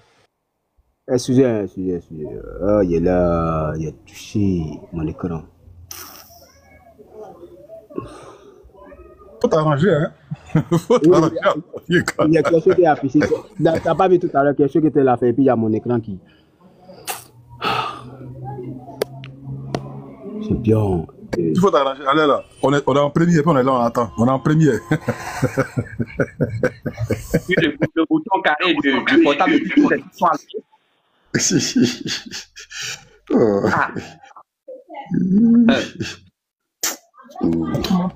Excusez. Oh, il est là, il a touché mon écran. Faut t'arranger, hein. Faut t'arranger. Il y a quelque chose qui est affiché. Tu n'as pas vu tout à l'heure quelque chose qui était là fait, et puis il y a mon écran qui. C'est bien. Il faut t'arranger. Allez là. On est en première, puis on est là, on attend. On est en première. Le bouton carré du portable,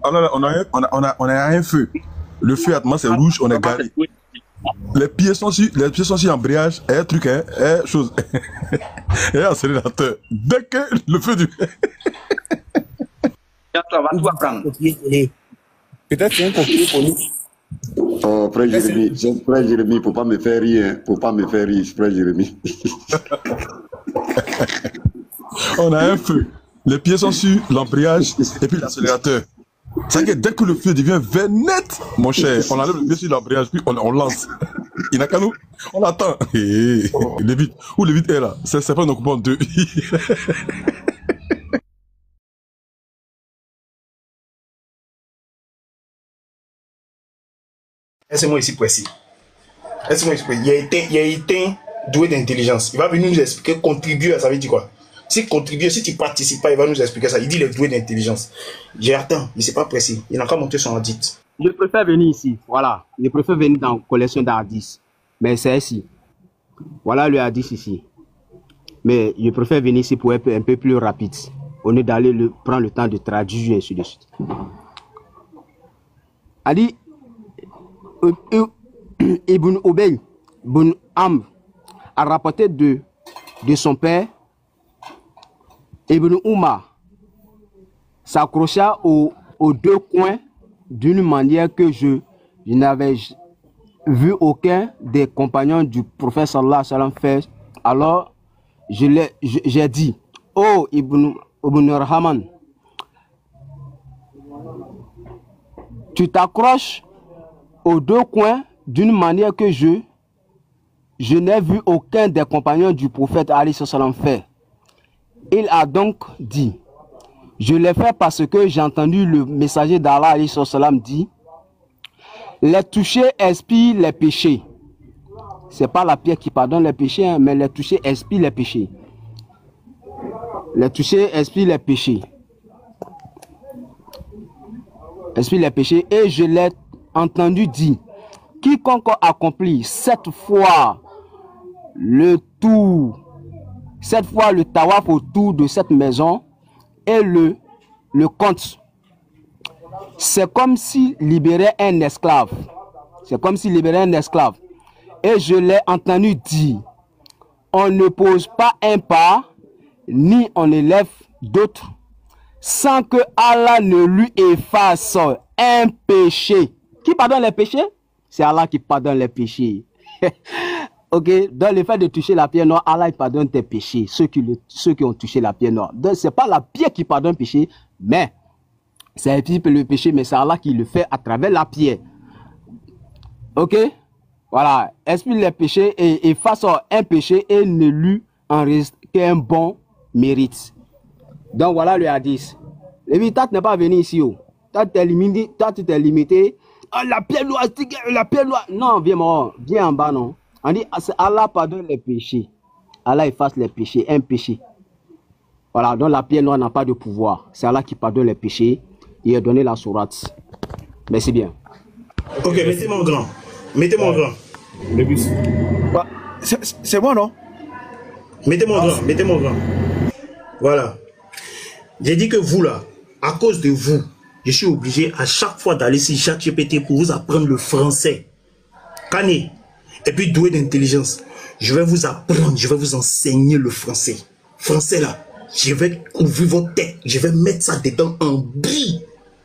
Alors, on a un feu. Le feu, c'est rouge, on est garé. Les pieds sont sur embrayage, et un truc, chose. Et un accélérateur. Dès que le feu du. Peut-être c'est un copier pour nous. Oh, frère Jérémy, faut pas me faire rire, frère Jérémy. On a un feu. Les pieds sont sur l'embrayage et puis l'accélérateur. C'est que dès que le feu devient vert net, mon cher, on enlève le pied sur l'embrayage puis on lance. Il n'a qu'à nous, on attend. Lévite, où Lévite est là? C'est pas un occupant 2. Laissez-moi ici précis. Il a été doué d'intelligence. Il va venir nous expliquer, contribuer, ça veut dire quoi? Si contribuer, si tu participes pas, il va nous expliquer ça. Il dit il est doué d'intelligence. J'attends, il ne s'est pas précis. Il n'a qu'à monter son hadith. Je préfère venir ici, voilà. Je préfère venir dans la collection d'hadith. Mais c'est ici. Voilà le hadith ici. Mais je préfère venir ici pour être un peu plus rapide. au lieu d'aller prendre le temps de traduire et ainsi de suite. A dit Ibn Ubay Ibn Amr a rapporté de son père. Ibn Umar s'accrocha aux deux coins d'une manière que je n'avais vu aucun des compagnons du prophète sallallahu alayhi wa sallam faire. Alors j'ai dit, oh Ibn Rahman, tu t'accroches aux deux coins d'une manière que je n'ai vu aucun des compagnons du prophète alayhi wa sallam faire. Il a donc dit, je l'ai fait parce que j'ai entendu le messager d'Allah alayhi wa sallam dit, les touchés expient les péchés. C'est pas la pierre qui pardonne les péchés, hein, mais les touchés expient les péchés. Les touchés expient les péchés. Expient les péchés. Et je l'ai entendu dire, quiconque accomplit 7 fois le tawaf autour de cette maison et le compte, c'est comme s'il libérait un esclave. C'est comme s'il libérait un esclave. Et je l'ai entendu dire, on ne pose pas un pas, ni on élève d'autres, sans que Allah ne lui efface un péché. Qui pardonne les péchés? C'est Allah qui pardonne les péchés. Ok, dans le fait de toucher la pierre noire, Allah il pardonne tes péchés, ceux qui ont touché la pierre noire. Donc, ce n'est pas la pierre qui pardonne le péché, mais c'est le péché, mais c'est Allah qui le fait à travers la pierre. Ok, voilà, explique les péchés et efface un péché et ne lui en reste qu'un bon mérite. Donc voilà le hadith. Et toi, tu n'es pas venu ici. Oh. Toi, tu t'es limité. Oh, la pierre noire, la pierre noire. Non, viens en bas, non. On dit, Allah pardonne les péchés. Allah efface les péchés, un péché. Voilà, donc la pierre noire n'a pas de pouvoir. C'est Allah qui pardonne les péchés. Il a donné la sourate. Merci bien. Ok, mettez mon grand. Mettez mon grand. Le bus. Bah, c'est moi, non? Mettez mon grand, mettez mon grand. Voilà. J'ai dit que vous, là, à cause de vous, je suis obligé à chaque fois d'aller sur ChatGPT pour vous apprendre le français. Cané. Et puis doué d'intelligence. Je vais vous apprendre, je vais vous enseigner le français. Français, là. Je vais ouvrir votre tête. Je vais mettre ça dedans en bris.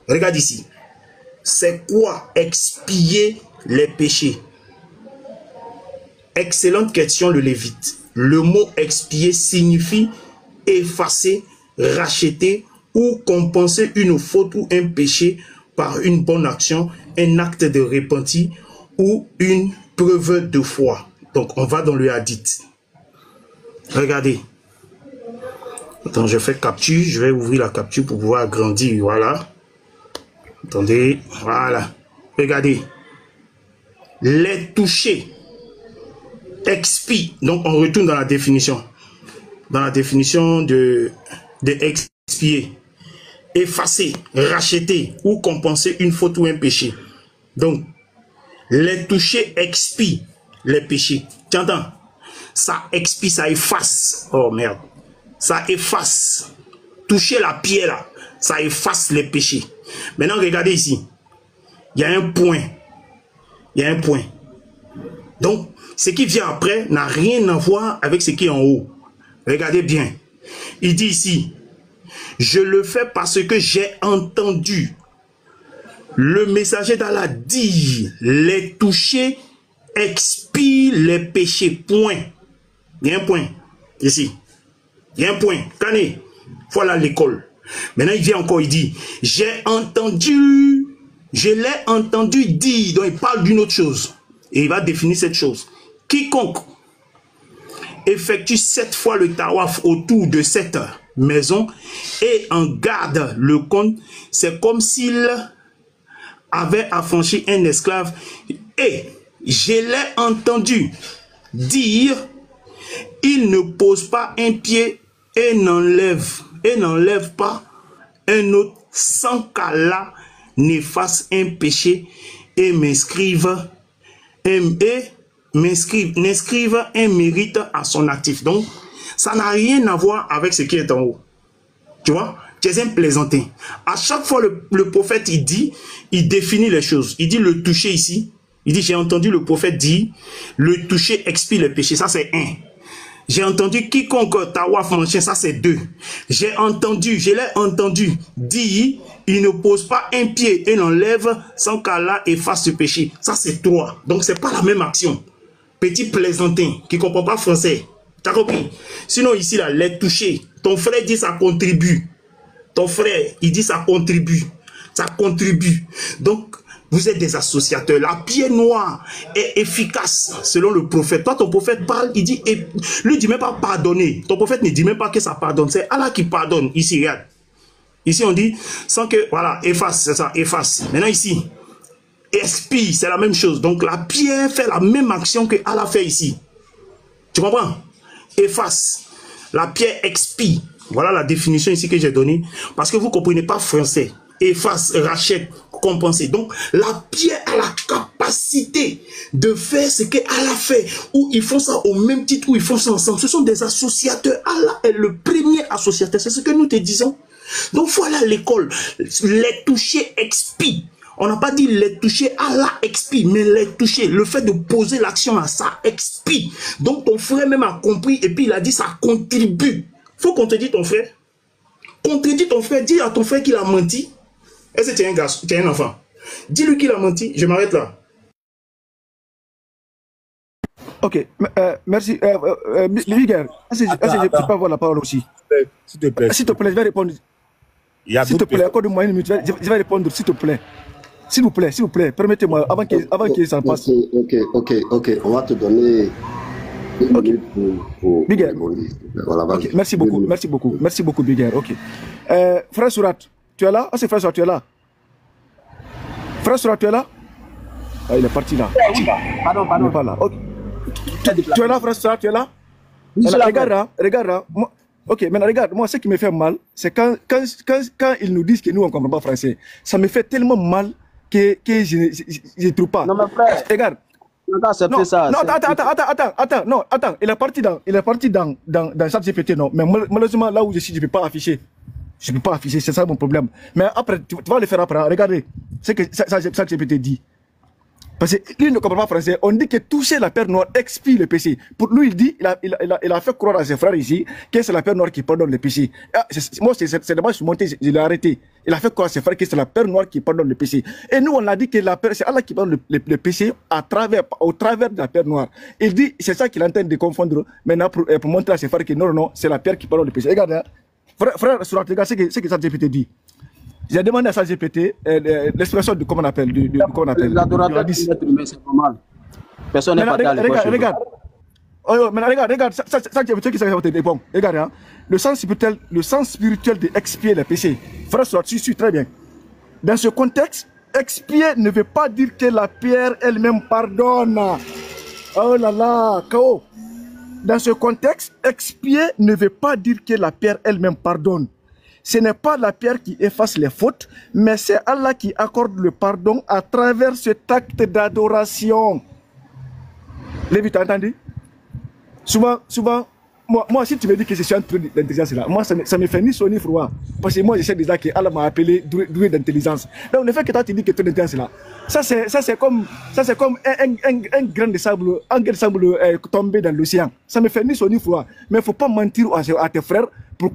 Regarde ici. C'est quoi expier les péchés? Excellente question, le Lévite. Le mot expier signifie effacer, racheter ou compenser une faute ou un péché par une bonne action, un acte de repenti ou une preuve de foi. Donc, on va dans le hadith. Regardez. Attends, je fais capture. Je vais ouvrir la capture pour pouvoir agrandir. Voilà. Attendez. Voilà. Regardez. Les touchés expient. Donc, on retourne dans la définition. Dans la définition de expier. Effacer, racheter ou compenser une faute ou un péché. Donc, les touchés expient les péchés. Tu entends? Ça expie, ça efface. Oh merde. Ça efface. Toucher la pierre là, ça efface les péchés. Maintenant, regardez ici. Il y a un point. Il y a un point. Donc, ce qui vient après n'a rien à voir avec ce qui est en haut. Regardez bien. Il dit ici, je le fais parce que j'ai entendu le messager d'Allah dire, les touchés expient les péchés. Point. Il y a un point. Ici. Il y a un point. Cané. Voilà l'école. Maintenant, il vient encore, il dit, j'ai entendu, je l'ai entendu dire. Donc, il parle d'une autre chose. Et il va définir cette chose. Quiconque effectue 7 fois le tawaf autour de cette maison et en garde le compte, c'est comme s'il avait affranchi un esclave. Et je l'ai entendu dire, il ne pose pas un pied et n'enlève pas un autre sans qu'Allah n'efface un péché et n'inscrive un mérite à son actif. Donc, ça n'a rien à voir avec ce qui est en haut. Tu vois? Tu es un plaisantin. À chaque fois, le prophète, il définit les choses. Il dit le toucher ici. Il dit, j'ai entendu le prophète dire, le toucher expie le péché. Ça, c'est 1. J'ai entendu quiconque tawaf mon chien, ça c'est 2. Je l'ai entendu dire, il ne pose pas un pied et n'enlève sans qu'Allah efface ce péché. Ça c'est 3. Donc c'est pas la même action. Petit plaisantin qui comprend pas français. T'as compris? Sinon ici là, les toucher. Ton frère dit ça contribue. Ton frère, il dit ça contribue. Ça contribue. Donc, vous êtes des associateurs. La pierre noire est efficace selon le prophète. Toi, ton prophète parle, il dit, et lui dit même pas pardonner. Ton prophète ne dit même pas que ça pardonne. C'est Allah qui pardonne. Ici, regarde. Ici, on dit, sans que, voilà, efface, c'est ça, efface. Maintenant, ici, expie, c'est la même chose. Donc, la pierre fait la même action que Allah fait ici. Tu comprends? Efface. La pierre expie. Voilà la définition ici que j'ai donnée. Parce que vous ne comprenez pas français. Efface, rachète, compenser. Donc, la pierre a la capacité de faire ce qu'Allah fait. Ou ils font ça au même titre, ou ils font ça ensemble. Ce sont des associateurs. Allah est le premier associateur. C'est ce que nous te disons. Donc, voilà l'école. Les toucher expie. On n'a pas dit les toucher, Allah expie, mais les toucher, le fait de poser l'action à ça expie. Donc, ton frère même a compris et puis il a dit ça contribue. Faut qu'on te dise ton frère. Contredis ton frère, dis à ton frère qu'il a menti. Est-ce que tu es un garçon, tu es un enfant? Dis-lui qu'il a menti, je m'arrête là. Ok, merci. Miguel, est-ce que je peux avoir la parole aussi? S'il te plaît. S'il te plaît, je vais répondre. S'il te plaît, accorde-moi une minute, je vais répondre, s'il te plaît. S'il vous plaît, permettez-moi, avant que ça passe. Ok, on va te donner une minute pour Miguel. Voilà, okay. Merci beaucoup, Miguel. Ok. Frère Sourat, tu es là? Ah, c'est Frère Sourat, tu es là? Frère Sourat, tu es là? Ah, il est parti là. Pardon. Il n'est pas là. Okay. Tu es là, Frère Sourat, tu es là? Oui, regarde. Ok, maintenant regarde, moi ce qui me fait mal, c'est quand ils nous disent que nous on ne comprend pas français. Ça me fait tellement mal que je ne trouve pas. Non, mais frère. Regarde. Attends, il est parti dans ChatGPT, non. Mais malheureusement, là où je suis, je ne peux pas afficher. C'est ça mon problème. Mais après, tu vas le faire après. Regardez ce que ChatGPT dit. Parce qu'il ne comprend pas français. On dit que toucher la pierre noire expie le péché. Pour lui, il dit, il a fait croire à ses frères ici que c'est la pierre noire qui pardonne le péché. Moi, c'est dommage, je suis monté, je l'ai arrêté. Il a fait croire à ses frères que c'est la pierre noire qui pardonne le péché. Et nous, on a dit que c'est Allah qui pardonne le péché au travers de la pierre noire. Il dit, c'est ça qu'il est en train de confondre maintenant pour montrer à ses frères que non, c'est la pierre qui pardonne le péché. Regarde, hein. Frère, regarde ce que ChatGPT dit. J'ai demandé à ChatGPT l'expression de comment on appelle. L'adorateur du être humain, c'est normal. Personne n'est pas dans l'école. Regarde, ChatGPT qui s'est bon. Regarde, hein, le sens spirituel d'expier les péchés. Frère, tu suis très bien. Dans ce contexte, expier ne veut pas dire que la pierre elle-même pardonne. Oh là là, KO. Dans ce contexte, expier ne veut pas dire que la pierre elle-même pardonne. Ce n'est pas la pierre qui efface les fautes, mais c'est Allah qui accorde le pardon à travers cet acte d'adoration. Lévi, t'as entendu? Souvent, moi, si tu me dis que je suis un truc d'intelligence là, moi, ça me fait ni chaud ni froid. Parce que moi, je sais déjà que Allah m'a appelé doué d'intelligence. Donc, le fait que toi, tu dis que tu es d'intelligence là, ça c'est comme un grain de sable, tombé dans l'océan. Ça me fait ni chaud ni froid. Mais il ne faut pas mentir à tes frères pour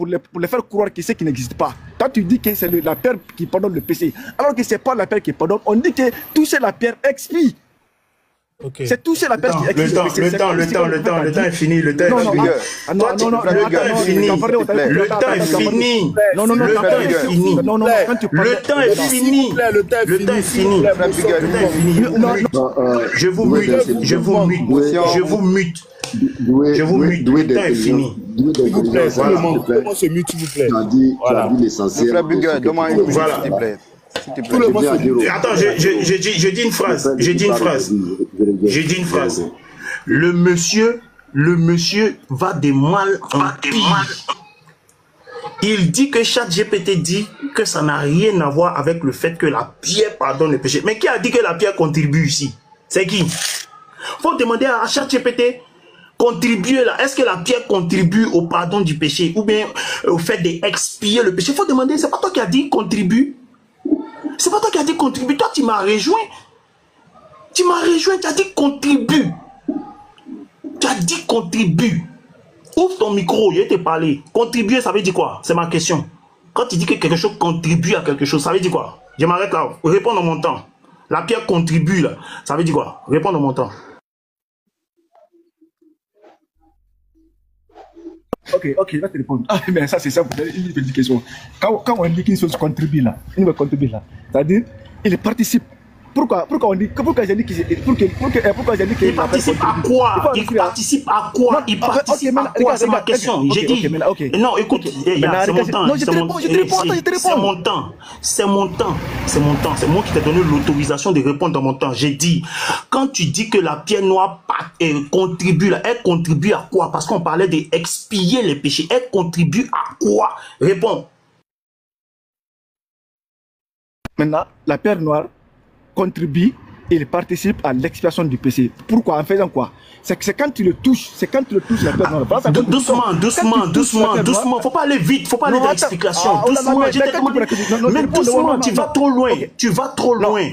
les faire croire que c'est qui n'existe pas. Toi, tu dis que c'est la pierre qui pardonne le péché. Alors que ce n'est pas la pierre qui pardonne. On dit que toucher la pierre expie. Okay. C'est toucher la pierre qui expie. Le temps est fini. Le temps est fini. Le temps est fini. Le temps est fini. Le temps est fini. Je vous mute. Le temps est fini. Comment se mute, s'il vous plaît? Tu as dit l'essentiel. Frère Buguer, donne-moi une minute, s'il te plaît. Attends, je dis une phrase. J'ai dit une phrase. Le monsieur va de mal en pire. Il dit que ChatGPT dit que ça n'a rien à voir avec le fait que la pierre pardonne le péché. Mais qui a dit que la pierre contribue ici? C'est qui? Faut demander à ChatGPT. Contribuer là, est-ce que la pierre contribue au pardon du péché ou bien au fait d'expier le péché? Il faut demander, c'est pas toi qui as dit contribue. C'est pas toi qui as dit contribue. Toi, tu m'as rejoint. Tu m'as rejoint, tu as dit contribue. Tu as dit contribue. Ouvre ton micro, je vais te parler. Contribuer, ça veut dire quoi? C'est ma question. Quand tu dis que quelque chose contribue à quelque chose, ça veut dire quoi? Je m'arrête là. Réponds dans mon temps. La pierre contribue là. Ça veut dire quoi? Réponds dans mon temps. Ok, là te répondre. Ah, mais ça c'est ça, une petite question. Quand on dit qu'une chose contribue là, c'est-à-dire, il participe. Pourquoi j'ai dit qu'il participe à quoi? Il participe à quoi? Il participe à quoi? C'est ma question. J'ai dit. Non, écoute, c'est mon temps. C'est mon temps. C'est moi qui t'ai donné l'autorisation de répondre dans mon temps. J'ai dit, quand tu dis que la pierre noire contribue, elle contribue à quoi? Parce qu'on parlait d'expier les péchés. Elle contribue à quoi? Réponds. Maintenant, la pierre noire contribue et il participe à l'expiation du péché. Pourquoi? En faisant quoi? C'est quand tu le touches, la pierre noire. Doucement. Faut pas aller vite, faut pas aller dans l'explication. Doucement, mais doucement, tu vas trop loin. Tu vas trop loin.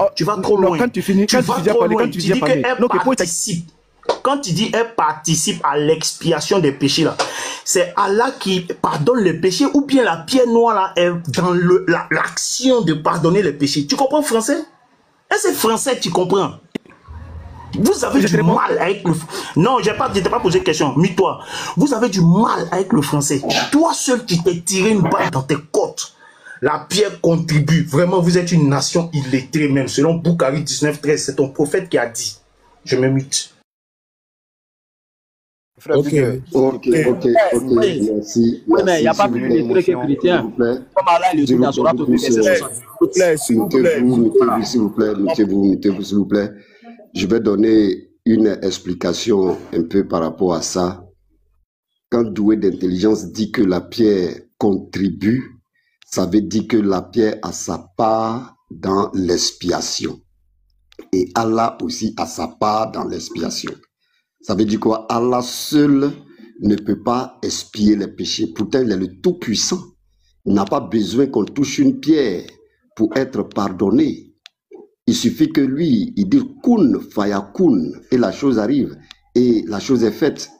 Quand tu finis, tu dis qu'elle participe. Quand tu dis elle participe à l'expiation des péchés là, c'est Allah qui pardonne les péchés ou bien la pierre noire là est dans l'action de pardonner les péchés. Tu comprends français? Est-ce que c'est français tu comprends? Vous avez du mal avec le... Non, je t'ai pas posé de question. Mis-toi. Vous avez du mal avec le français. Toi seul, tu t'es tiré une balle dans tes côtes. La pierre contribue. Vraiment, vous êtes une nation illettrée même. Selon Boukhari 19:13, c'est ton prophète qui a dit. Je me mute. Ok, merci. Oui, mais il n'y a pas plus d'illettrés que chrétien. Comme Allah, il est dans son acte de s'il vous plaît. Je vais donner une explication un peu par rapport à ça. Quand doué d'intelligence dit que la pierre contribue, ça veut dire que la pierre a sa part dans l'expiation. Et Allah aussi a sa part dans l'expiation. Ça veut dire quoi? Allah seul ne peut pas expier les péchés. Pourtant, il est le Tout-Puissant. Il n'a pas besoin qu'on touche une pierre pour être pardonné. Il suffit que lui, il dit « Kun fayakun » et la chose arrive et la chose est faite.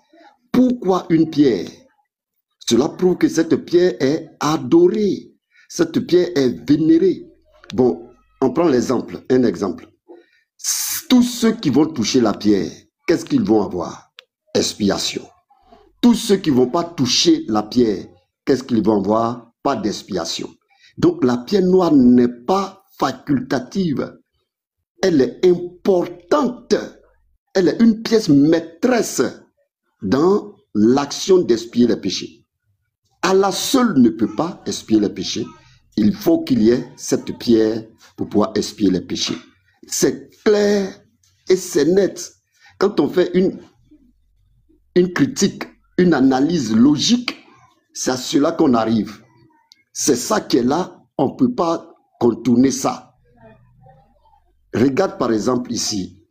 Pourquoi une pierre? Cela prouve que cette pierre est adorée. Cette pierre est vénérée. Bon, on prend l'exemple, un exemple. Tous ceux qui vont toucher la pierre, qu'est-ce qu'ils vont avoir? Expiation. Tous ceux qui ne vont pas toucher la pierre, qu'est-ce qu'ils vont avoir? Pas d'expiation. Donc la pierre noire n'est pas facultative. Elle est importante. Elle est une pièce maîtresse dans l'action d'expier les péchés. Allah seul ne peut pas expier les péchés. Il faut qu'il y ait cette pierre pour pouvoir expier les péchés. C'est clair et c'est net. Quand on fait une critique, une analyse logique, c'est à cela qu'on arrive. C'est ça qui est là, on ne peut pas contourner ça. Regarde par exemple ici,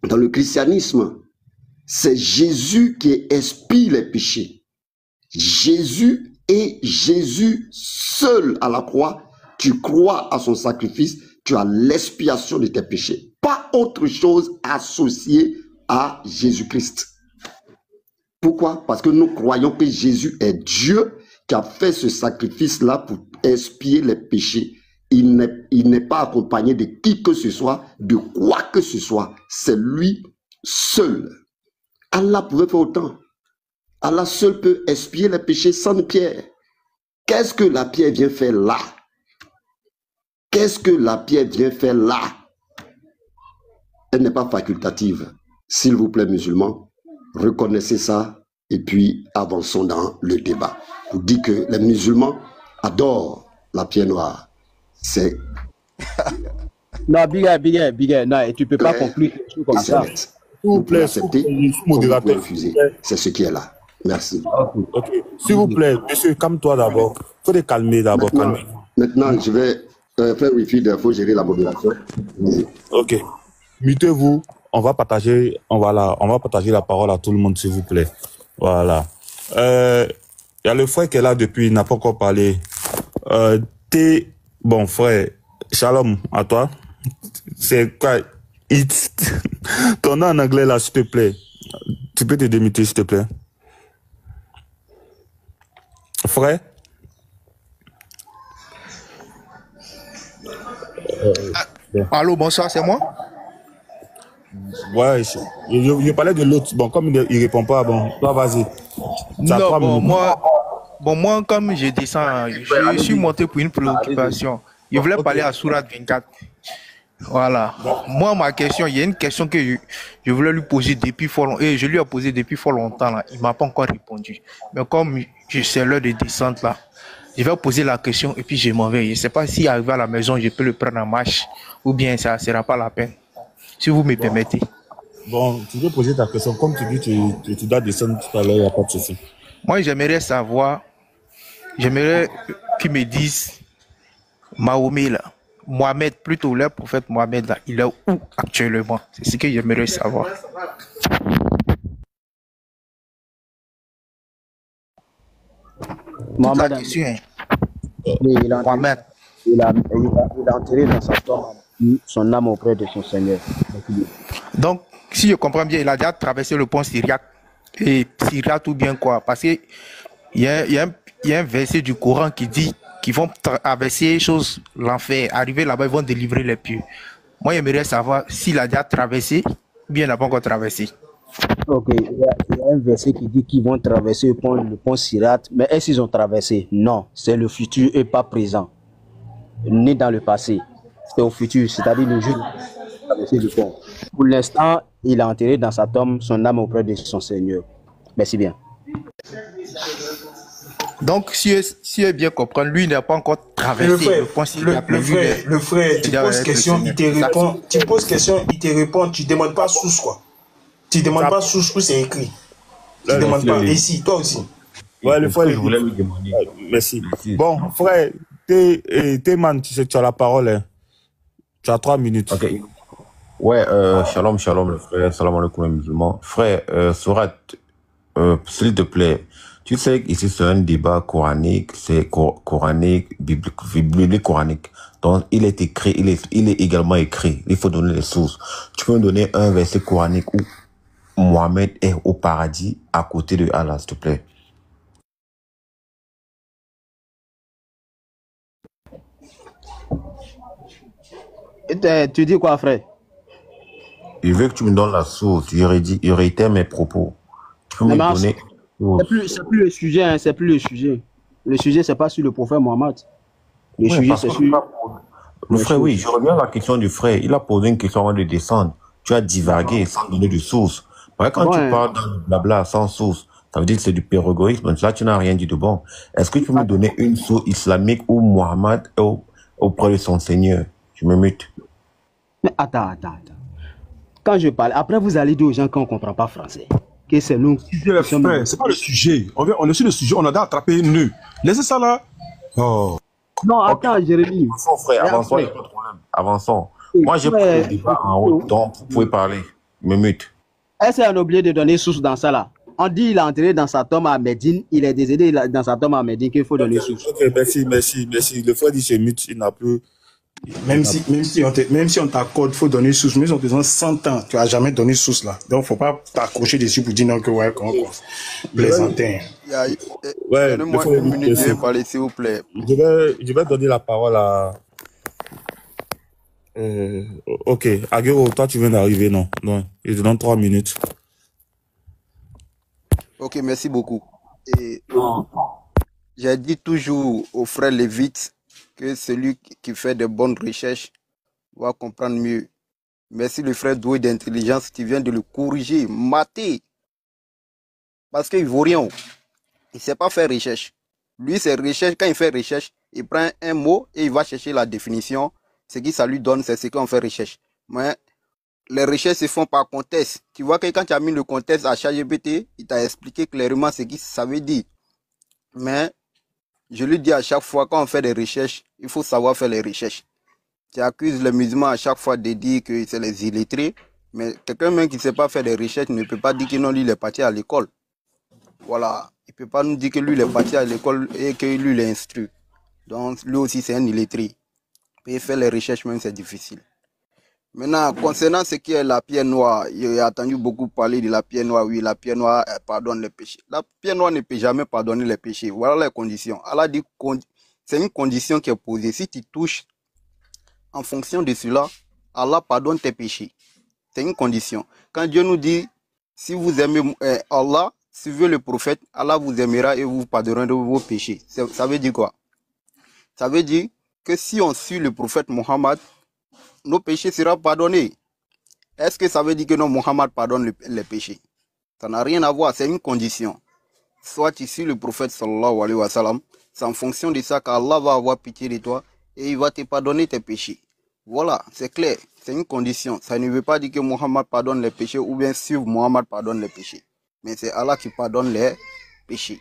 dans le christianisme, c'est Jésus qui expie les péchés. Jésus et Jésus seul à la croix, tu crois à son sacrifice, tu as l'expiation de tes péchés. Pas autre chose associée à Jésus-Christ. Pourquoi? Parce que nous croyons que Jésus est Dieu qui a fait ce sacrifice-là pour expier les péchés. Il n'est pas accompagné de qui que ce soit, de quoi que ce soit. C'est lui seul. Allah pouvait faire autant. Allah seul peut expier les péchés sans pierre. Qu'est-ce que la pierre vient faire là? Qu'est-ce que la pierre vient faire là? Elle n'est pas facultative. S'il vous plaît, musulmans, reconnaissez ça et puis avançons dans le débat. On dit que les musulmans adorent la pierre noire. C'est... Non, big, non, et tu ne peux pas conclure comme ça. S'il vous plaît, refuser. C'est ce qui est là. Merci. Okay. S'il vous plaît, monsieur, calme-toi d'abord. Il faut te calmer d'abord. Maintenant, je vais faire wifi, il faut gérer la modération. Ok. Mutez-vous. on va partager la parole à tout le monde, s'il vous plaît. Voilà. Il y a le frère qui est là depuis, il n'a pas encore parlé. Bon, frère, shalom à toi. C'est quoi? Ton nom en anglais, là, s'il te plaît. Tu peux te démuter, s'il te plaît. Frère? Allô, bonsoir, c'est moi? Ouais, je parlais de l'autre. Bon, comme il répond pas, bon, toi, vas-y. Non, moi, comme je descends, je suis monté pour une préoccupation. Je voulais parler à Surat 24. Voilà. Moi, ma question, il y a une question que je voulais lui poser depuis fort longtemps. Et je lui ai posé depuis fort longtemps, là. Il ne m'a pas encore répondu. Mais comme c'est l'heure de descente, là, je vais poser la question et puis je m'en vais. Je ne sais pas si arrivé à la maison, je peux le prendre en marche ou bien ça ne sera pas la peine. Si vous me permettez. Bon, tu veux poser ta question. Comme tu dis, tu dois descendre tout à l'heure, il n'y a pas de souci. Moi, j'aimerais savoir, qu'ils me disent, Mahomet, là, Mohamed, plutôt le prophète Mohamed, là, il est où actuellement? C'est ce que j'aimerais savoir. Mohamed, il a enterré dans sa tombe son âme auprès de son Seigneur. Donc, si je comprends bien, il a déjà traversé le pont Syriac. Et Syriac ou bien quoi? Parce qu'il y a un verset du Coran qui dit qu'ils vont traverser l'enfer, arriver là-bas, ils vont délivrer les pieux. Moi, j'aimerais savoir s'il a déjà traversé ou bien il n'a pas encore traversé. Ok, il y a un verset qui dit qu'ils vont traverser le pont Syriac, mais est-ce qu'ils ont traversé? Non, c'est le futur et pas présent, ni dans le passé. C'est au futur, c'est-à-dire le jour de traverser le pont. Pour l'instant, il a enterré dans sa tombe son âme auprès de son Seigneur. Merci bien. Donc, si je bien comprendre, lui n'a pas encore traversé le pont Syriac. Le frère, tu poses question, il te répond. Tu poses question, il te répond. Tu ne demandes pas source, quoi. Tu ne demandes pas source où c'est écrit. Tu ne demandes pas. Et si, toi aussi. Ouais, le frère, je voulais lui demander. Merci. Bon, frère, man, tu as la parole. Hein. Tu as 3 minutes. Ok. Ouais, shalom, le frère. Salam alaikum, les musulmans. Frère, Surat, s'il te plaît, tu sais qu'ici c'est un débat coranique, c'est coranique, biblique coranique. Donc, il est écrit, il est également écrit. Il faut donner les sources. Tu peux me donner un verset coranique où Mohamed est au paradis à côté de Allah, s'il te plaît. Tu dis quoi, frère? Je veux que tu me donnes la source. Je réitère mes propos. Tu peux me donner... C'est plus le sujet, hein, c'est plus le sujet. Le sujet, c'est pas sur le prophète Mohammed. Le sujet, c'est sur... Le frère, oui, je reviens à la question du frère. Il a posé une question avant de descendre. Tu as divagué sans donner de source. Quand tu parles dans le blabla sans source, ça veut dire que c'est du pérogoïsme. Là, tu n'as rien dit de bon. Est-ce que tu peux me donner une source islamique où Mohammed est auprès de son Seigneur? Je me mute. Mais attends. Quand je parle, après vous allez dire aux gens qu'on ne comprend pas français. Que c'est nous. C'est pas le sujet. On est sur le sujet, on a attrapé un nœud. Laissez ça là. Oh. Non, attends, Jérémy. Avançons, frère, avançons, il n'y a pas de problème. Avançons. Moi, j'ai pris le débat en haut, donc vous pouvez parler. Me mute. Est-ce qu'on a oublié de donner source dans ça là? On dit qu'il est entré dans sa tombe à Médine, il est décédé dans sa tombe à Médine, qu'il faut donner source. Ok, merci. Le frère dit c'est mute, il n'a plus... Même si on t'accorde, il faut donner source. Même si on te donne 100 ans, tu n'as jamais donné source là. Donc, il ne faut pas t'accrocher dessus pour dire non que ouais, quoi. Plaisantin. Ouais, donnez-moi une minute de parler, s'il vous plaît. Je vais donner la parole à... ok, Aguero, toi tu viens d'arriver, non, je te donne 3 minutes. Ok, merci beaucoup. Et j'ai dit toujours aux frères Lévites que celui qui fait de bonnes recherches va comprendre mieux. Merci le frère doué d'intelligence, tu viens de le corriger, mater. Parce qu'il ne vaut rien. Il ne sait pas faire recherche. Lui, c'est recherche. Quand il fait recherche, il prend un mot et il va chercher la définition. Ce qui ça lui donne, c'est ce qu'on fait recherche. Mais les recherches se font par contexte. Tu vois que quand tu as mis le contexte à ChatGPT, il t'a expliqué clairement ce que ça veut dire. Mais je lui dis à chaque fois, quand on fait des recherches, il faut savoir faire les recherches. Tu accuses les musulmans à chaque fois de dire que c'est les illettrés. Mais quelqu'un même qui ne sait pas faire des recherches ne peut pas dire que non, lui, il est parti à l'école. Voilà. Il ne peut pas nous dire que lui, il est parti à l'école et que lui, il est instruit. Donc, lui aussi, c'est un illettré. Et faire les recherches, même, c'est difficile. Maintenant, concernant ce qui est la pierre noire, j'ai entendu beaucoup parler de la pierre noire. Oui, la pierre noire pardonne les péchés. La pierre noire ne peut jamais pardonner les péchés. Voilà les conditions. Allah dit c'est une condition qui est posée. Si tu touches en fonction de cela, Allah pardonne tes péchés. C'est une condition. Quand Dieu nous dit, si vous aimez Allah, suivez le prophète, Allah vous aimera et vous pardonnera de vos péchés. Ça veut dire quoi? Ça veut dire que si on suit le prophète Mohammed, nos péchés seront pardonnés. Est-ce que ça veut dire que non, Mohammed pardonne les péchés? Ça n'a rien à voir, c'est une condition. Soit tu suis le prophète sallallahu alayhi wa sallam, c'est en fonction de ça qu'Allah va avoir pitié de toi et il va te pardonner tes péchés. Voilà, c'est clair, c'est une condition. Ça ne veut pas dire que Mohammed pardonne les péchés ou bien suivre Mohammed pardonne les péchés. Mais c'est Allah qui pardonne les péchés.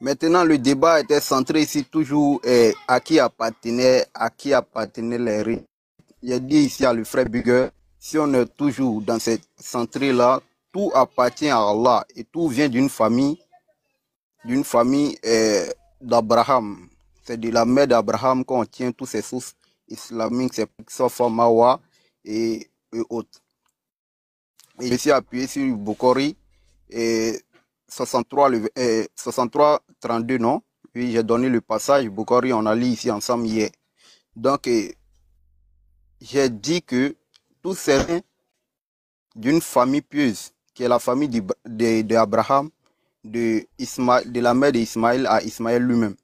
Maintenant, le débat était centré ici toujours à qui appartenaient les rites. J'ai dit ici à le frère Bigger, si on est toujours dans cette centrée-là, tout appartient à Allah et tout vient d'une famille d'Abraham. C'est de la mère d'Abraham qu'on tient toutes ces sources islamiques, c'est Safa, Marwa et autres. Et je suis appuyé sur Bukhari et 63-32, non? Oui, j'ai donné le passage, Bukhari, on a lu ici ensemble hier. Donc, j'ai dit que tout c'est d'une famille pieuse, qui est la famille d'Abraham, de la mère d'Ismaël à Ismaël lui-même.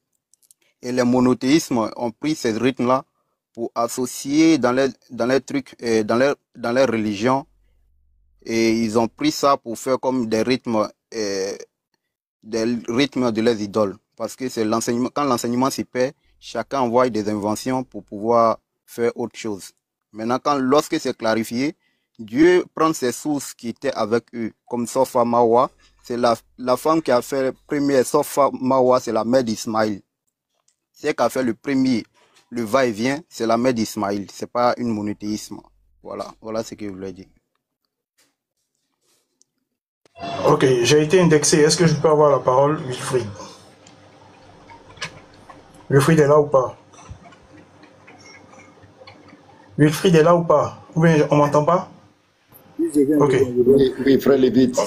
Et les monothéismes ont pris ces rythmes-là pour associer dans les trucs, dans les religions. Et ils ont pris ça pour faire comme des rythmes de leurs idoles. Parce que c'est l'enseignement, quand l'enseignement s'y perd, chacun envoie des inventions pour pouvoir faire autre chose. Maintenant, lorsque c'est clarifié, Dieu prend ses sources qui étaient avec eux, comme Safa Marwa. C'est la femme qui a fait le premier Safa Marwa, c'est la mère d'Ismaël. C'est elle qui a fait le premier, le va-et-vient, c'est la mère d'Ismaël. C'est pas une monothéisme. Voilà ce que je voulais dire. Ok, j'ai été indexé. Est-ce que je peux avoir la parole, Wilfried? Wilfried est là ou pas? Wilfried est là ou pas? Ou bien on m'entend pas? Ok. Oui, frère Lévite,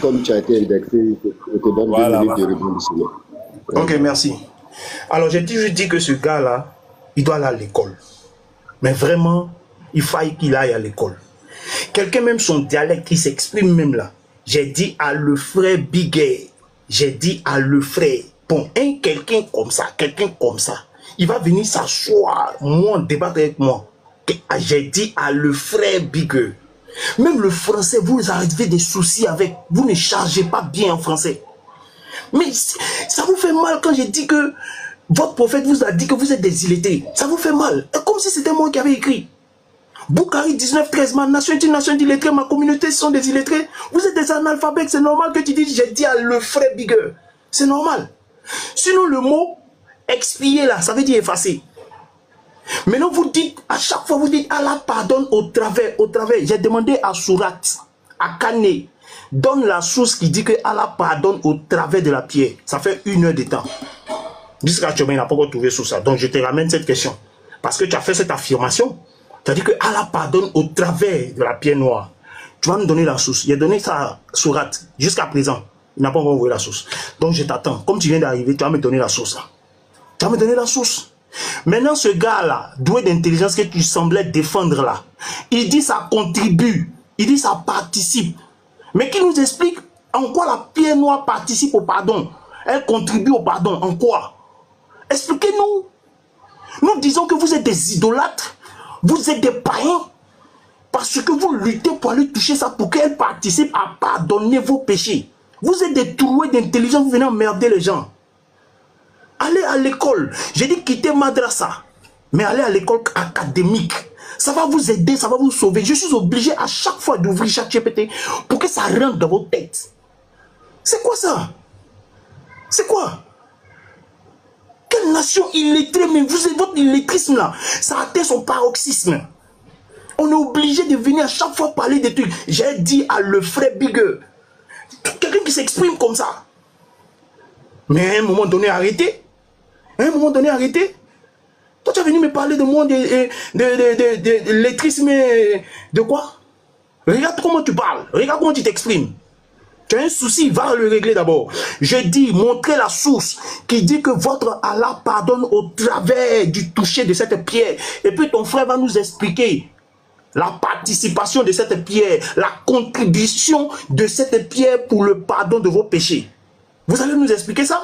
comme tu as été indexé, je te donne 2 minutes de rebondissement. Ok, merci. Alors, j'ai toujours dit que ce gars-là, il doit aller à l'école. Mais vraiment, il faille qu'il aille à l'école. Quelqu'un, même son dialecte, il s'exprime même là. J'ai dit à le frère Biguet, j'ai dit à le frère, bon, quelqu'un comme ça, il va venir s'asseoir, moi, débattre avec moi. J'ai dit à le frère Biguet, même le français, vous avez des soucis avec, vous ne chargez pas bien en français. Mais ça vous fait mal quand j'ai dit que votre prophète vous a dit que vous êtes des illettrés. Ça vous fait mal. Comme si c'était moi qui avais écrit. Bukhari 19-13, ma nation est une nation d'illettrés, ma communauté sont des illettrés. Vous êtes des analphabètes, c'est normal que tu dises j'ai dit à le frère Bigger. C'est normal. Sinon le mot expier là, ça veut dire effacer. Maintenant vous dites, à chaque fois vous dites Allah pardonne au travers. J'ai demandé à Surat, à Kane, donne la source qui dit que Allah pardonne au travers de la pierre. Ça fait 1 heure de temps. Jusqu'à actuellement, il n'a pas encore trouvé sur ça. Donc je te ramène cette question. Parce que tu as fait cette affirmation. Tu as dit que Allah pardonne au travers de la pierre noire. Tu vas me donner la source. Il a donné ça à Surat. Jusqu'à présent, il n'a pas encore envoyé la source. Donc je t'attends. Comme tu viens d'arriver, tu vas me donner la source. Tu vas me donner la source. Maintenant, ce gars-là, doué d'intelligence que tu semblais défendre là, il dit ça contribue. Il dit ça participe. Mais qui nous explique en quoi la pierre noire participe au pardon? Elle contribue au pardon. En quoi? Expliquez-nous. Nous disons que vous êtes des idolâtres. Vous êtes des païens. Parce que vous luttez pour aller toucher ça pour qu'elle participe à pardonner vos péchés. Vous êtes des troués d'intelligence. Vous venez emmerder les gens. Allez à l'école. J'ai dit quitter Madrasa. Mais allez à l'école académique. Ça va vous aider, ça va vous sauver. Je suis obligé à chaque fois d'ouvrir chaque GPT pour que ça rentre dans vos têtes. C'est quoi ça? C'est quoi? Quelle nation illettrée? Mais vous êtes votre illettrisme là. Ça atteint son paroxysme. On est obligé de venir à chaque fois parler des trucs. J'ai dit à le frère Bigger, quelqu'un qui s'exprime comme ça. Mais à un moment donné, arrêtez. À un moment donné, arrêtez. Toi, tu es venu me parler de moi, de lettrisme, de quoi? Regarde comment tu parles. Regarde comment tu t'exprimes. Tu as un souci, va le régler d'abord. Je dis, montrez la source qui dit que votre Allah pardonne au travers du toucher de cette pierre. Et puis ton frère va nous expliquer la participation de cette pierre, la contribution de cette pierre pour le pardon de vos péchés. Vous allez nous expliquer ça?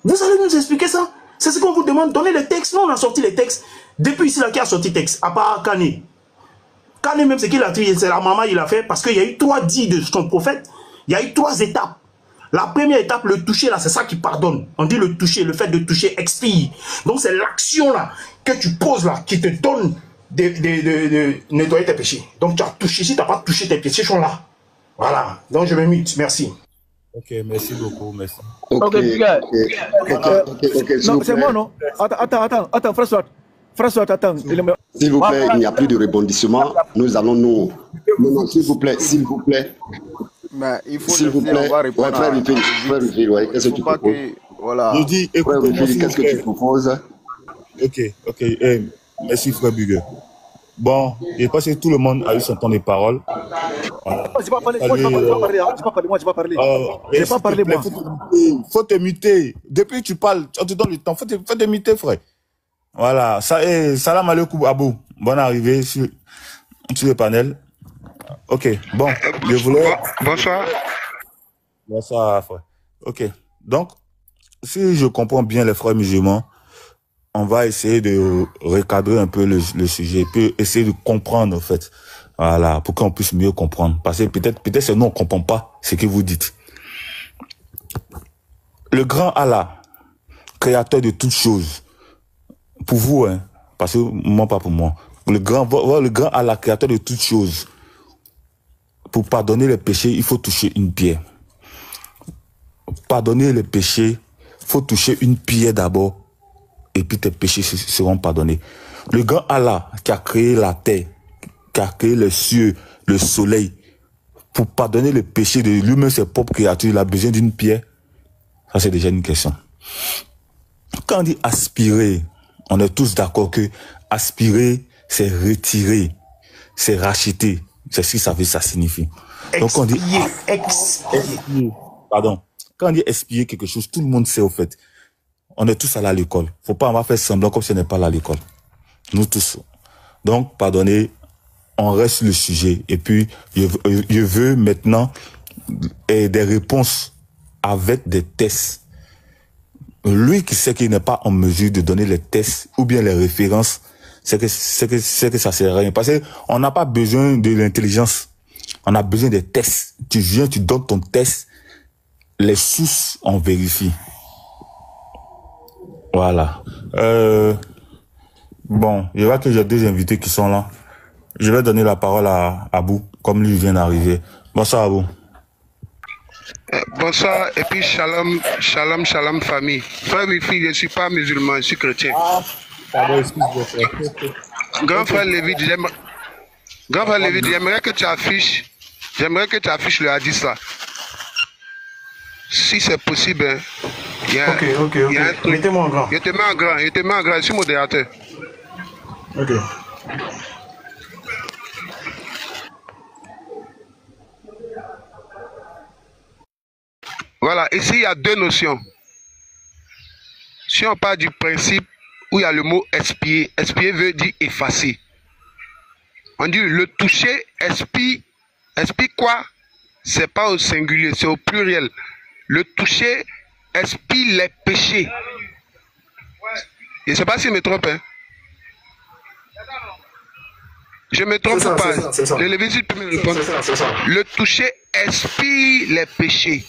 Vous allez nous expliquer ça? C'est ce qu'on vous demande. Donnez les textes. Nous, on a sorti les textes. Depuis ici, là, qui a sorti texte? À part Kani. Kani, même, c'est qu'il a trié. C'est la maman, il a fait. Parce qu'il y a eu 3 dits de son prophète. Il y a eu 3 étapes. La première étape, le toucher, là, c'est ça qui pardonne. On dit le toucher, le fait de toucher expire. Donc, c'est l'action, là, que tu poses, là, qui te donne de nettoyer tes péchés. Donc, tu as touché. Si tu n'as pas touché, tes péchés sont là. Voilà. Donc, je me mute. Merci. Ok, merci beaucoup, merci. Ok, non, c'est moi, non? Attends, François, attends. S'il vous plaît, il n'y a plus de rebondissement. Nous allons nous... Non, s'il vous plaît. Mais il faut s'il vous plaît. On va répondre Frère Rufil, ouais. Qu'est-ce que tu proposes? Voilà. Je dis, Frère Rufil, qu'est-ce que tu proposes? Ok. Merci, frère Bugueux. Bon, je pense que tout le monde a eu son temps de parole. Voilà. Je vais pas parler. Faut te muter. Depuis que tu parles, on te donne le temps. Faut te muter, frère. Voilà. Salam alaikum, Abou. Bonne arrivée sur le panel. Ok, bon. Je voulais... Bonsoir, frère. Ok. Donc, si je comprends bien les frères musulmans, on va essayer de recadrer un peu le sujet, puis essayer de comprendre, en fait. Voilà, pour qu'on puisse mieux comprendre. Parce que peut-être c'est nous, on ne comprend pas ce que vous dites. Le grand Allah, créateur de toutes choses, pour vous, hein, parce que moi, pas pour moi. Le grand Allah, créateur de toutes choses, pour pardonner les péchés, il faut toucher une pierre. Pardonner les péchés, il faut toucher une pierre d'abord, et puis tes péchés seront pardonnés. Le grand Allah qui a créé la terre, qui a créé les cieux, le soleil, pour pardonner les péchés de lui-même, ses propres créatures, il a besoin d'une pierre. Ça, c'est déjà une question. Quand on dit aspirer, on est tous d'accord que aspirer, c'est retirer, c'est racheter. C'est ce que ça signifie. Donc, on dit expier. Pardon. Quand on dit expier quelque chose, tout le monde sait au fait. On est tous allés à l'école. Faut pas, on va faire semblant comme si on n'est pas allé à l'école. Nous tous. Donc, pardonnez, on reste sur le sujet. Et puis, je veux maintenant des réponses avec des tests. Lui qui sait qu'il n'est pas en mesure de donner les tests ou bien les références, c'est que ça sert à rien. Parce qu'on n'a pas besoin de l'intelligence. On a besoin des tests. Tu viens, tu donnes ton test. Les sources, on vérifie. Voilà. Bon, je vois que j'ai 2 invités qui sont là. Je vais donner la parole à Abou, comme lui vient d'arriver. Bonsoir Abou. Bonsoir et puis shalom famille. Frère Wifi, je ne suis pas musulman, je suis chrétien. Pardon, excuse-moi. Grand frère Lévite, j'aimerais que tu affiches le hadith là. Si c'est possible, hein. Ok. Mettez-moi en grand. Je te mets en grand, je suis modérateur. Ok. Voilà, ici il y a 2 notions. Si on parle du principe où il y a le mot expier, expier veut dire effacer. On dit le toucher expie quoi? C'est pas au singulier, c'est au pluriel. Le toucher expie les péchés. Je ne sais pas si je me trompe. Hein? Je me trompe ou pas? Le Lévitique peut me répondre. Le toucher expie les péchés.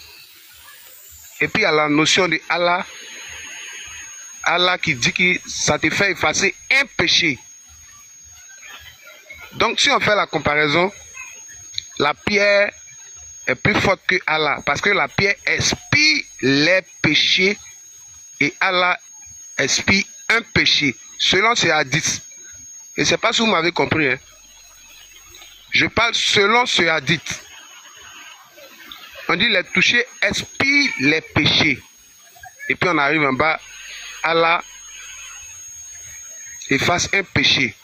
Et puis il y a la notion de Allah. Allah qui dit que ça te fait effacer un péché. Donc si on fait la comparaison, la pierre est plus forte que Allah. Parce que la pierre expie les péchés et Allah expie un péché. Selon ces hadiths. Et c'est pas si vous m'avez compris. Hein. Je parle selon ce hadith. On dit les touchés expient les péchés. Et puis on arrive en bas, Allah efface un péché.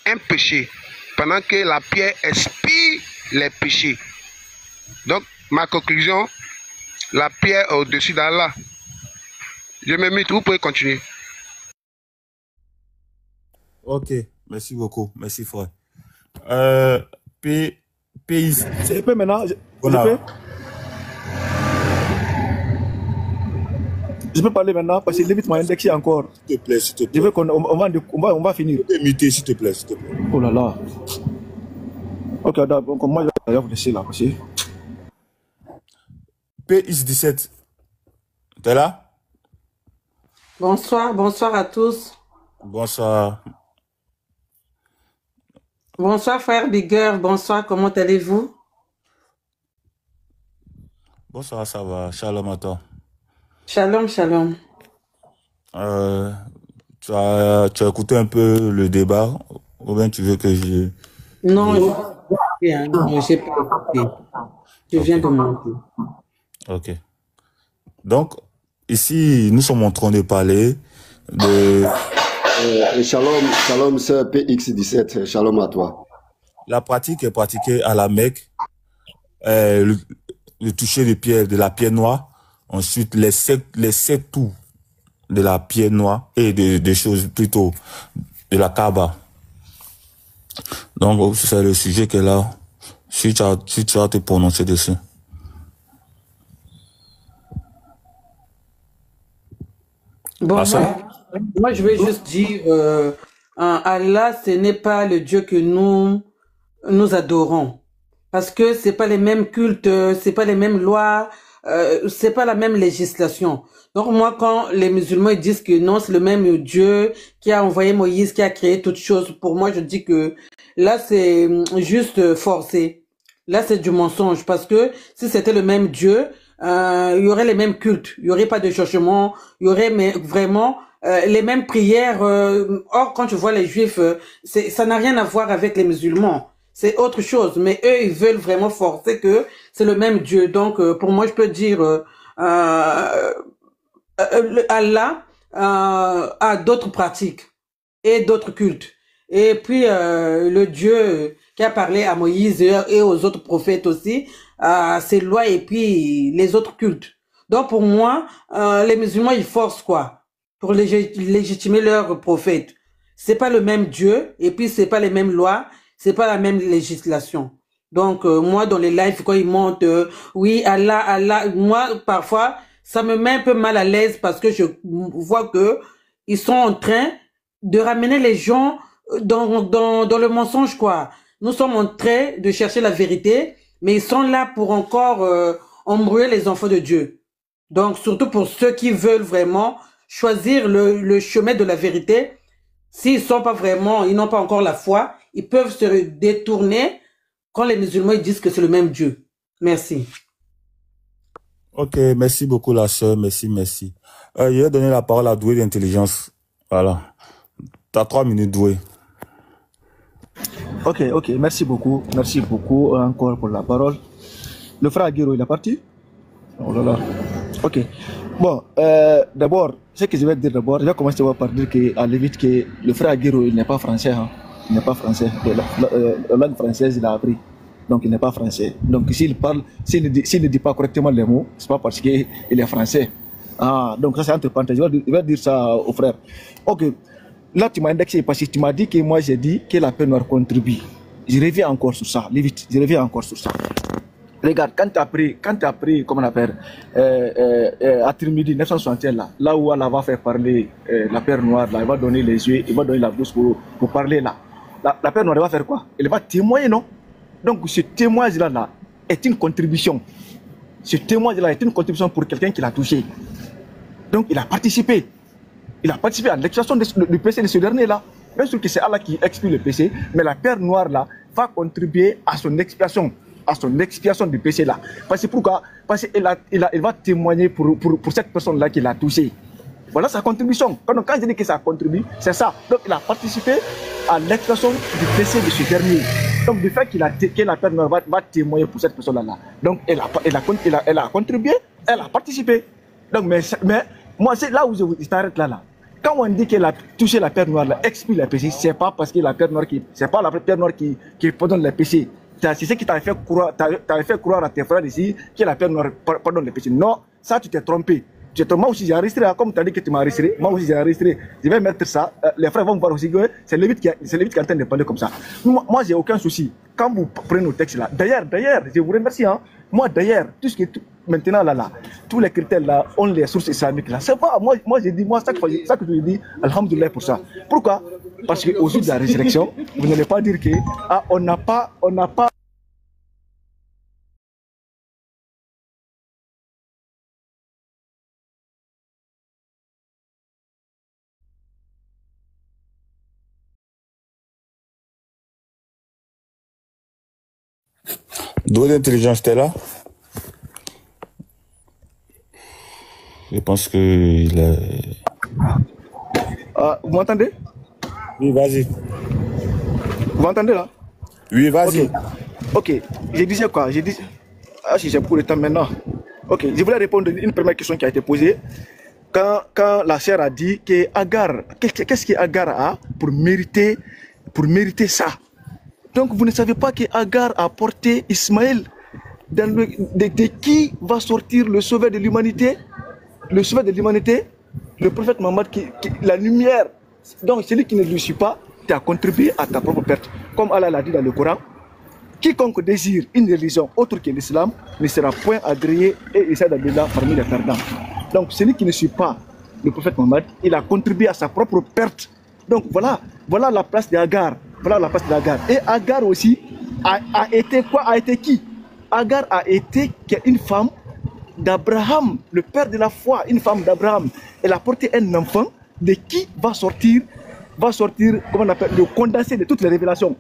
Un péché. Pendant que la pierre expie les péchés. Donc, ma conclusion, la pierre est au-dessus d'Allah. Je me mute, vous pouvez continuer. Ok, merci beaucoup. Merci, frère. Pays. Je peux maintenant. Je peux parler maintenant parce que Lévite m'a indexé encore. S'il te plaît, s'il te plaît. Je veux on va finir. Tu peux muter, s'il te plaît, s'il te plaît. Oh là là. Ok, donc moi je vais vous laisser là aussi. PX17. T'es là? Bonsoir, bonsoir à tous. Bonsoir. Bonsoir frère Bigger, bonsoir, comment allez-vous? Bonsoir, ça va. Shalom à toi. Shalom, shalom. Tu as écouté un peu le débat ou bien tu veux que je... Non, je n'ai pas écouté. Je viens de monter. Ok. Donc, ici, nous sommes en train de parler de... Shalom, sœur PX17, shalom à toi. La pratique est pratiquée à la Mecque, le toucher de la pierre noire, ensuite les sept tours de la pierre noire et des choses plutôt de la Kaaba. Donc, c'est le sujet qui est là, si tu as te prononcer dessus. Bon, moi, je vais juste dire, Allah, ce n'est pas le Dieu que nous adorons. Parce que c'est pas les mêmes cultes, c'est pas les mêmes lois, c'est pas la même législation. Donc moi, quand les musulmans ils disent que non, c'est le même Dieu qui a envoyé Moïse, qui a créé toutes choses, pour moi, je dis que là, c'est juste forcé. Là, c'est du mensonge. Parce que si c'était le même Dieu, il y aurait les mêmes cultes, il y aurait pas de changement, il y aurait vraiment les mêmes prières. Or, quand je vois les Juifs, ça n'a rien à voir avec les musulmans. C'est autre chose. Mais eux, ils veulent vraiment forcer que c'est le même Dieu. Donc, pour moi, je peux dire Allah a d'autres pratiques et d'autres cultes. Et puis, le Dieu qui a parlé à Moïse et aux autres prophètes aussi, ses lois et puis les autres cultes. Donc, pour moi, les musulmans, ils forcent quoi? Pour légitimer leurs prophètes. C'est pas le même Dieu, et puis c'est pas les mêmes lois, c'est pas la même législation. Donc, moi, dans les lives, quand ils montent, oui, Allah, moi, parfois, ça me met un peu mal à l'aise parce que je vois que ils sont en train de ramener les gens dans le mensonge, quoi. Nous sommes en train de chercher la vérité, mais ils sont là pour encore embrouiller les enfants de Dieu. Donc, surtout pour ceux qui veulent vraiment choisir le chemin de la vérité, s'ils sont pas vraiment, ils n'ont pas encore la foi, ils peuvent se détourner quand les musulmans ils disent que c'est le même Dieu. Merci. Ok, merci beaucoup la sœur, merci. Je vais donner la parole à Doué d'intelligence. Voilà. Tu as 3 minutes, Doué. Ok, merci beaucoup encore pour la parole. Le frère Aguero, il est parti? Oh là là. Ok. Bon, d'abord, ce que je vais dire d'abord, je vais commencer par dire qu'à l'évite que le frère Aguero, il n'est pas français. Hein. Il n'est pas français. La langue française, il a appris. Donc, il n'est pas français. Donc, s'il parle, s'il ne dit pas correctement les mots, c'est pas parce qu'il est français. Ah, donc ça, c'est entre parenthèses. Je vais dire ça au frère. Ok. Là, tu m'as indexé parce que tu m'as dit que moi, j'ai dit que la paix noire contribue. Je reviens encore sur ça. Lévite, je reviens encore sur ça. Regarde, quand tu as pris, comment on appelle, à Tirmidhi 961, là où Allah va faire parler la paix noire, là, il va donner les yeux, il va donner la bouche pour parler là. La paix noire, elle va faire quoi? Elle va témoigner, non? Donc, ce témoignage-là est une contribution. Ce témoignage-là est une contribution pour quelqu'un qui l'a touché. Donc, il a participé. Il a participé à l'expiation du péché de ce dernier-là. Bien sûr que c'est Allah qui expie le péché, mais la pierre noire-là va contribuer à son expiation du péché-là. Parce que pourquoi? Parce qu'il va témoigner pour cette personne-là qui l'a touché. Voilà sa contribution. Quand je dis que ça contribue, c'est ça. Donc il a participé à l'extraction du péché de ce dernier. Donc du fait que la Père Noire va témoigner pour cette personne-là. Donc elle a contribué, elle a participé. Donc mais moi c'est là où je t'arrête là. Quand on dit qu'elle a touché la Père Noire, expie les péchés, c'est pas parce que la Père Noire c'est pas la Père Noire qui pardonne les péchés. C'est ce qui t'avait fait croire à tes frères ici que la Père Noire pardonne les péchés. Non, ça tu t'es trompé. Moi aussi j'ai enregistré, comme tu as dit que tu m'as enregistré, moi aussi j'ai enregistré. Je vais mettre ça, les frères vont voir aussi que c'est Lévite qui est en train de parler comme ça. Moi j'ai aucun souci. Quand vous prenez nos textes là, d'ailleurs, je vous remercie. Hein. Moi d'ailleurs, maintenant là, tous les critères là ont les sources islamiques là. C'est pas, moi j'ai dit, ça que je dis, alhamdoulilah pour ça. Pourquoi? Parce qu'au jour de la résurrection, vous n'allez pas dire que on n'a pas Doigt d'intelligence, t'es là? Je pense que il est... vous m'entendez? Oui, vas-y. Vous m'entendez là? Oui, vas-y. Ok. Je disais quoi? Je disais... si j'ai beaucoup de temps maintenant. Ok, je voulais répondre à une première question qui a été posée. Quand la sœur a dit que Agar, qu'est-ce que Agar a pour mériter ça? Donc vous ne savez pas que Agar a porté Ismaël de qui va sortir le sauveur de l'humanité? Le sauveur de l'humanité, le prophète Mohammed, la lumière. Donc celui qui ne lui suit pas, tu as contribué à ta propre perte. Comme Allah l'a dit dans le Coran, quiconque désire une religion autre que l'islam ne sera point agréé et il sera déjà parmi les perdants. Donc celui qui ne suit pas le prophète Mohammed, il a contribué à sa propre perte. Donc voilà la place d'Agar. Voilà la place d'Agar. Et Agar aussi a été quoi? A été qui? Agar a été une femme d'Abraham, le père de la foi, une femme d'Abraham. Elle a porté un enfant de qui va sortir, comment on appelle, le condensé de toutes les révélations.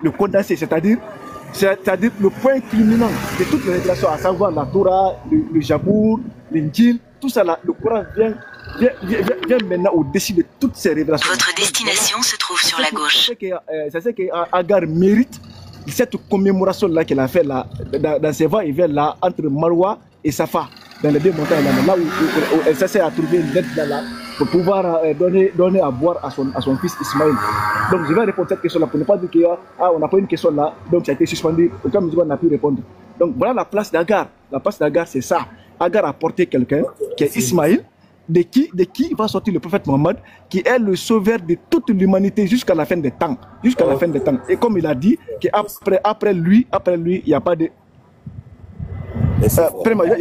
Le condensé, c'est-à-dire le point culminant de toutes les révélations, à savoir la Torah, le Jabour, l'Injil, tout ça là, le Coran vient maintenant au-dessus de toutes ces révélations. Votre destination se trouve sur la gauche. C'est ce que Agar mérite, cette commémoration-là qu'elle a fait là, dans ses va-et-vient là, entre Marwa et Safa, dans les deux montagnes là, où elle s'est à trouver une lettre là, pour pouvoir donner à boire à son fils Ismaël. Donc je vais répondre à cette question-là, pour ne pas dire qu'on n'a pas une question là, donc ça a été suspendu, aucun musulman n'a pu répondre. Donc voilà la place d'Agar. La place d'Agar, c'est ça. Agar a porté quelqu'un qui est Ismaël, de qui va sortir le prophète Mohammed, qui est le sauveur de toute l'humanité jusqu'à la fin des temps. Jusqu'à la fin des temps. Et comme il a dit, qu'après lui, il n'y a pas de... il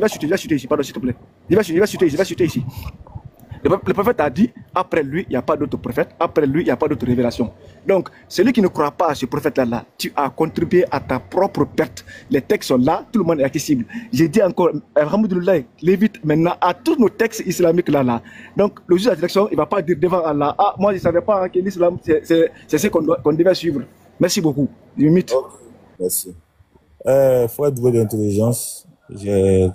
va chuter ici, pardon, s'il te plaît. Il va chuter ici. Le prophète a dit, après lui, il n'y a pas d'autre prophète, après lui, il n'y a pas d'autre révélation. Donc, celui qui ne croit pas à ce prophète-là, tu as contribué à ta propre perte. Les textes sont là, tout le monde est accessible. J'ai dit encore, alhamdoulilah, Lévite maintenant à tous nos textes islamiques là. Donc, le juge de la direction, il ne va pas dire devant Allah, moi je ne savais pas que l'islam, c'est ce qu'on devait suivre. Merci beaucoup. Limite. Merci. Frère doué d'intelligence, j'ai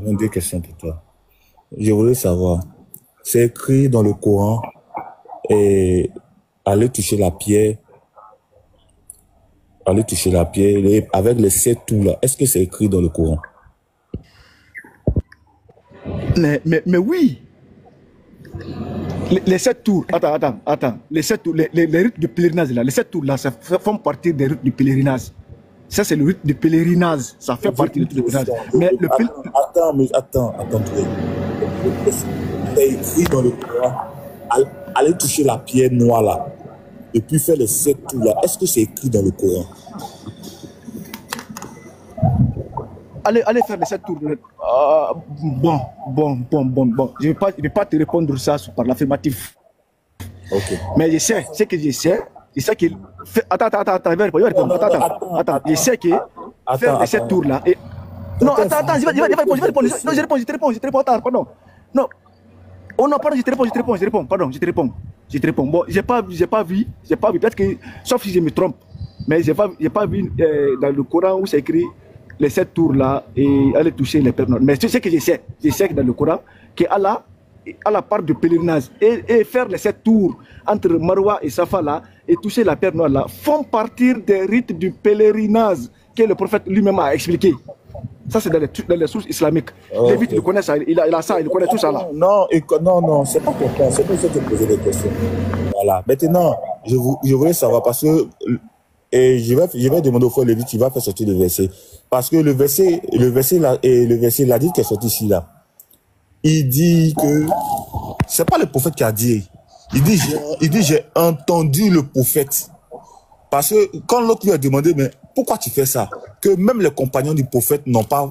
deux questions pour toi. Je voulais savoir, c'est écrit dans le Coran et aller toucher la pierre avec les 7 tours là. Est-ce que c'est écrit dans le Coran? Mais oui. Les 7 tours, attends. Les 7 tours, les rites de pèlerinage là, les 7 tours là, ça font partie des rites du pèlerinage. Ça, c'est le rite du pèlerinage. Ça fait partie du pèlerinage. Mais le Attends. C'est écrit dans le Coran. Allez toucher la pierre noire là. Et puis faire les 7 tours là. Est-ce que c'est écrit dans le Coran? Allez faire les 7 tours. Bon. Je vais pas te répondre ça par l'affirmatif. Ok. Mais je sais, ce que je sais. Je sais qu'il fait... Attends, il va répondre. Attends, je sais que faire les 7 tours là. Et... Non, attends, je vais répondre. Non, je réponds. Attends, pardon. Non. Oh non, pardon, je te réponds. Bon, j'ai pas vu. Peut-être que, sauf si je me trompe, mais j'ai pas vu dans le Coran où c'est écrit les 7 tours là et aller toucher les personnes. Mais c'est ce que je sais que dans le Coran, que Allah, à la part de pèlerinage et faire les 7 tours entre Marwa et Safa là, et toucher la pierre noire là, font partir des rites du pèlerinage que le prophète lui-même a expliqué. Ça, c'est dans les sources islamiques. Les Lévite, il connaît ça, il a ça, il connaît tout ça là. Non, c'est pas pour toi, c'est pour ça que je te poser des questions. Voilà. Maintenant, je voulais savoir parce que je vais demander au frère Lévite, il va faire sortir le verset. Parce que le verset l'a dit qui est sorti ici là. Il dit que c'est pas le prophète qui a dit. Il dit j'ai entendu le prophète. Parce que quand l'autre lui a demandé, mais pourquoi tu fais ça? Que même les compagnons du prophète n'ont pas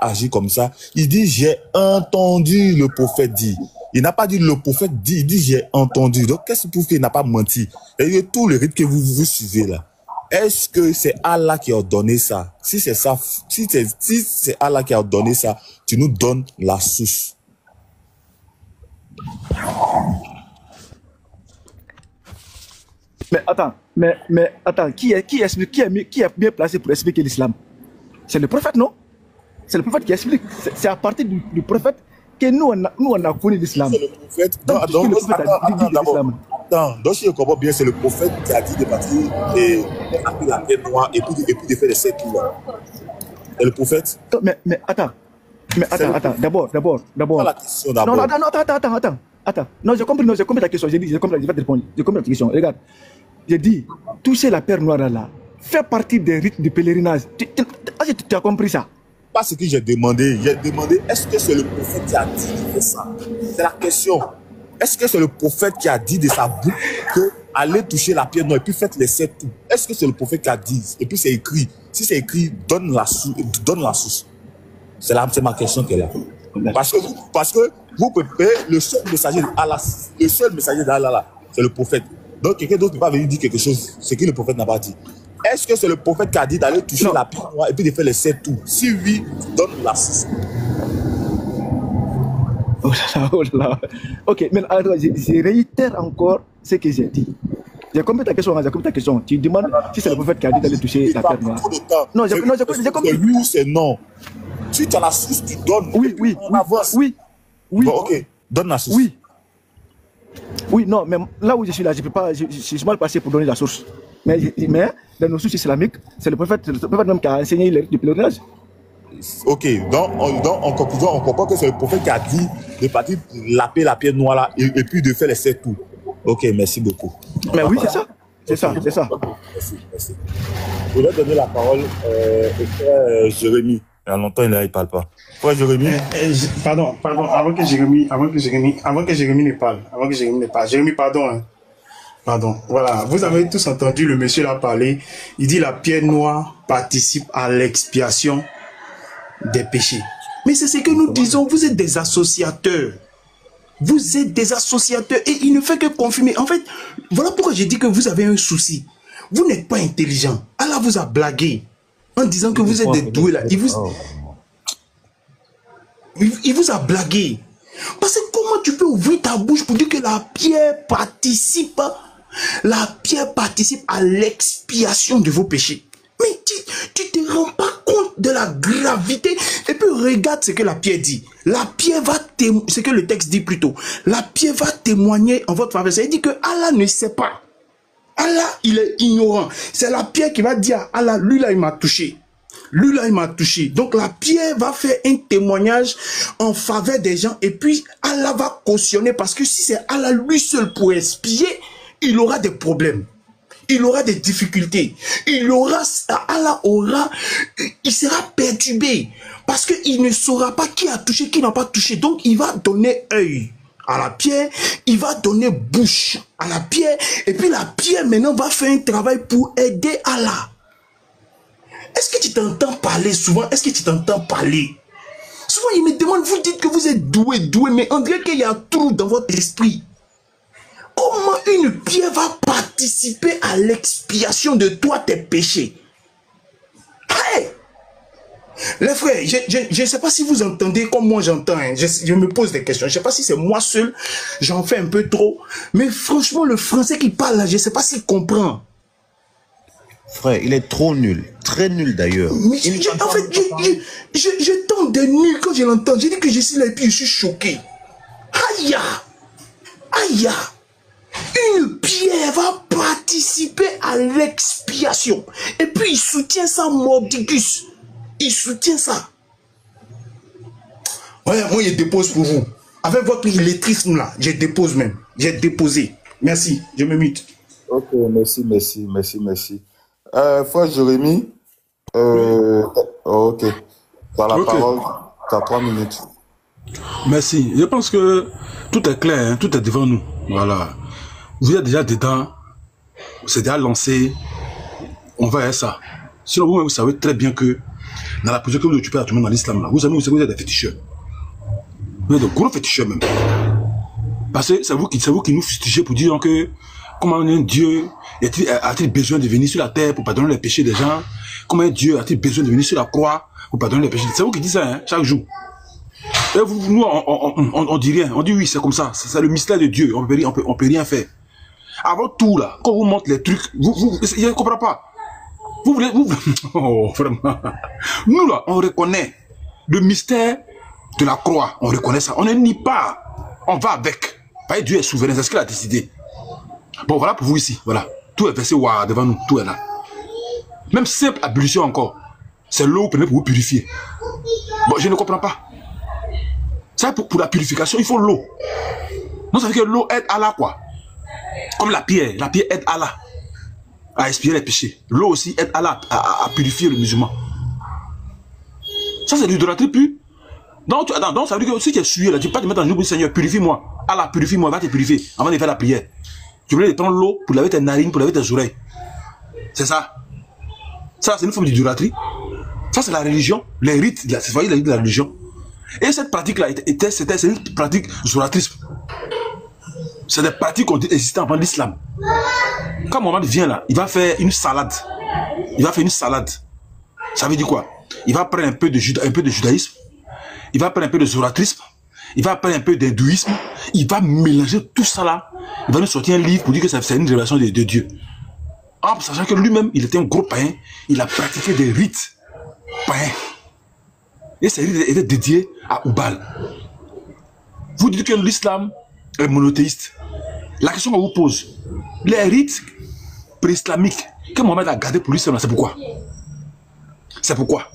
agi comme ça. Il dit, j'ai entendu le prophète dire. Il n'a pas dit le prophète dit, il dit, j'ai entendu. Donc, qu'est-ce qui prouve qu'il n'a pas menti? Et tout le rythme que vous suivez là. Est-ce que c'est Allah qui a ordonné ça? Si c'est ça, si c'est Allah qui a ordonné ça, tu nous donnes la source. Mais attends, qui est bien placé pour expliquer l'islam? C'est le prophète, non? C'est le prophète qui explique. C'est à partir du prophète que nous on a connu l'islam. C'est le prophète. Donc si je comprends bien, c'est le prophète qui a dit de partir et appeler la pierre noire et puis de faire les 7 tours. C'est le prophète. Mais attends, d'abord. Attends. Non, j'ai compris ta question. J'ai compris ta question. Regarde. J'ai dit, toucher la pierre noire là, faire partie des rites du pèlerinage. Tu as compris ça? Pas ce que j'ai demandé. J'ai demandé, est-ce que c'est le prophète qui a dit de faire ça? C'est la question. Est-ce que c'est le prophète qui a dit de sa bouche que allez toucher la pierre noire et puis faites les 7 tours? Est-ce que c'est le prophète qui a dit? Et puis c'est écrit. Si c'est écrit, donne la source. C'est ma question qui est là. Parce que vous pouvez, le seul messager d'Allah là, c'est le prophète. Donc quelqu'un d'autre ne peut pas venir dire quelque chose, ce que le prophète n'a pas dit. Est-ce que c'est le prophète qui a dit d'aller toucher la pierre noire et puis de faire les 7 tours? Si oui, donne la source. Oh là là. Ok, mais alors, je réitère encore ce que j'ai dit. J'ai compris ta question. Tu demandes si c'est le prophète qui a dit d'aller toucher la pierre noire. Non, j'ai compris. Oui ou c'est non. Si tu as la source, tu donnes. Oui. Bon, ok, donne la source. Oui, non, mais là où je suis là, je peux pas, je suis mal passé pour donner la source. Mais dans nos sources islamiques, c'est le prophète même qui a enseigné les rites du pèlerinage. Ok, donc en conclusion, on comprend que c'est le prophète qui a dit de partir laper la pierre noire là et puis de faire les 7 tours. Ok, merci beaucoup. Mais oui, c'est ça. C'est ça. Merci. Je vais donner la parole au frère Jérémy. Il y a longtemps, il ne parle pas. Frère Jérémy. Pardon, avant que Jérémy ne parle. Jérémy, pardon. Pardon. Voilà, vous avez tous entendu le monsieur là parler. Il dit la pierre noire participe à l'expiation des péchés. Mais c'est ce que nous disons, vous êtes des associateurs. Vous êtes des associateurs et il ne fait que confirmer. En fait, voilà pourquoi j'ai dit que vous avez un souci. Vous n'êtes pas intelligent. Allah vous a blagué en disant que vous êtes des doués là. Il vous a blagué. Parce que comment tu peux ouvrir ta bouche pour dire que la pierre participe à l'expiation de vos péchés? Mais tu te rends pas compte de la gravité. Et puis regarde ce que la pierre dit. La pierre va témoigner, ce que le texte dit plutôt. La pierre va témoigner en votre faveur. Ça veut dire que Allah ne sait pas. Allah, il est ignorant. C'est la pierre qui va dire à Allah, lui là, il m'a touché. Lui là, il m'a touché. Donc la pierre va faire un témoignage en faveur des gens. Et puis Allah va cautionner. Parce que si c'est Allah lui seul pour expier, il aura des problèmes. Il aura des difficultés. Il sera perturbé. Parce qu'il ne saura pas qui a touché, qui n'a pas touché. Donc il va donner œil à la pierre. Il va donner bouche à la pierre. Et puis la pierre maintenant va faire un travail pour aider Allah. Est-ce que tu t'entends parler souvent? Est-ce que tu t'entends parler? Souvent il me demande, vous dites que vous êtes doué, mais on dirait qu'il y a un trou dans votre esprit. Comment une pierre va participer à l'expiation de toi tes péchés? Hey! Les frères, je ne sais pas si vous entendez comme moi j'entends. Hein. Je me pose des questions. Je ne sais pas si c'est moi seul, j'en fais un peu trop. Mais franchement, le français qui parle là, je ne sais pas s'il comprend. Frère, il est trop nul. Très nul d'ailleurs. En fait, je tente de nul quand je l'entends. Je dis que je suis là et puis je suis choqué. Aïe, aïe, une pierre va participer à l'expiation. Et puis il soutient ça, mordicus. Il soutient ça. Ouais, moi je dépose pour vous. Avec votre illetrisme là, je dépose même. J'ai déposé. Merci, je me mute. Ok, merci. Frère Jérémy, ok. T'as la parole, t'as 3 minutes. Merci. Je pense que tout est clair, hein, tout est devant nous. Voilà. Vous êtes déjà dedans, c'est déjà lancé. On va à ça. Sinon, vous savez très bien que dans la position que vous occupez actuellement dans l'islam, vous savez que vous êtes des féticheurs. Vous êtes de gros féticheurs même. Parce que c'est vous qui nous fustigez pour dire que comment un Dieu a-t-il besoin de venir sur la terre pour pardonner les péchés des gens? Comment un Dieu a-t-il besoin de venir sur la croix pour pardonner les péchés? C'est vous qui dites ça, hein, chaque jour. Et nous, on dit rien. On dit oui, c'est comme ça. C'est le mystère de Dieu. On peut rien faire. Avant tout, là, quand vous montrez les trucs, je ne comprends pas. Vous voulez... Oh, vraiment. Nous, là, on reconnaît le mystère de la croix. On reconnaît ça. On ne nie pas. On va avec. Dieu est souverain. C'est ce qu'il a décidé. Bon, voilà pour vous ici. Voilà. Tout est versé devant nous. Tout est là. Même simple ablution encore. C'est l'eau pour vous purifier. Bon, je ne comprends pas. Ça, pour la purification, il faut l'eau. Non, ça veut dire que l'eau aide Allah, quoi. Comme la pierre. La pierre aide Allah à expier les péchés. L'eau aussi aide Allah à purifier le musulman. Ça, c'est l'idolâtrie pure. Donc, ça veut dire que si tu es souillé, là, tu ne peux pas te mettre en jour, Seigneur, purifie-moi. Allah, purifie-moi, va te purifier avant de faire la prière. Tu voulais prendre l'eau pour laver tes narines, pour laver tes oreilles. C'est ça. Ça, c'est une forme d'idolâtrie. Ça, c'est la religion. Les rites, c'est de la religion. Et cette pratique-là, c'est une pratique zoroastrisme. C'est des pratiques qui ont existé avant l'islam. Quand Mohamed vient là, il va faire une salade. Ça veut dire quoi? Il va prendre un peu de judaïsme. Il va prendre un peu de zoroastrisme. Il va prendre un peu d'hindouisme. Il va mélanger tout ça là. Il va nous sortir un livre pour dire que c'est une révélation de Dieu. En sachant que lui-même, il était un gros païen. Il a pratiqué des rites païens. Et ces rites étaient dédiés à Oubal. Vous dites que l'islam est monothéiste. La question qu'on vous pose, les rites pré-islamiques que Mohamed a gardés pour l'islam, c'est pourquoi? C'est pourquoi?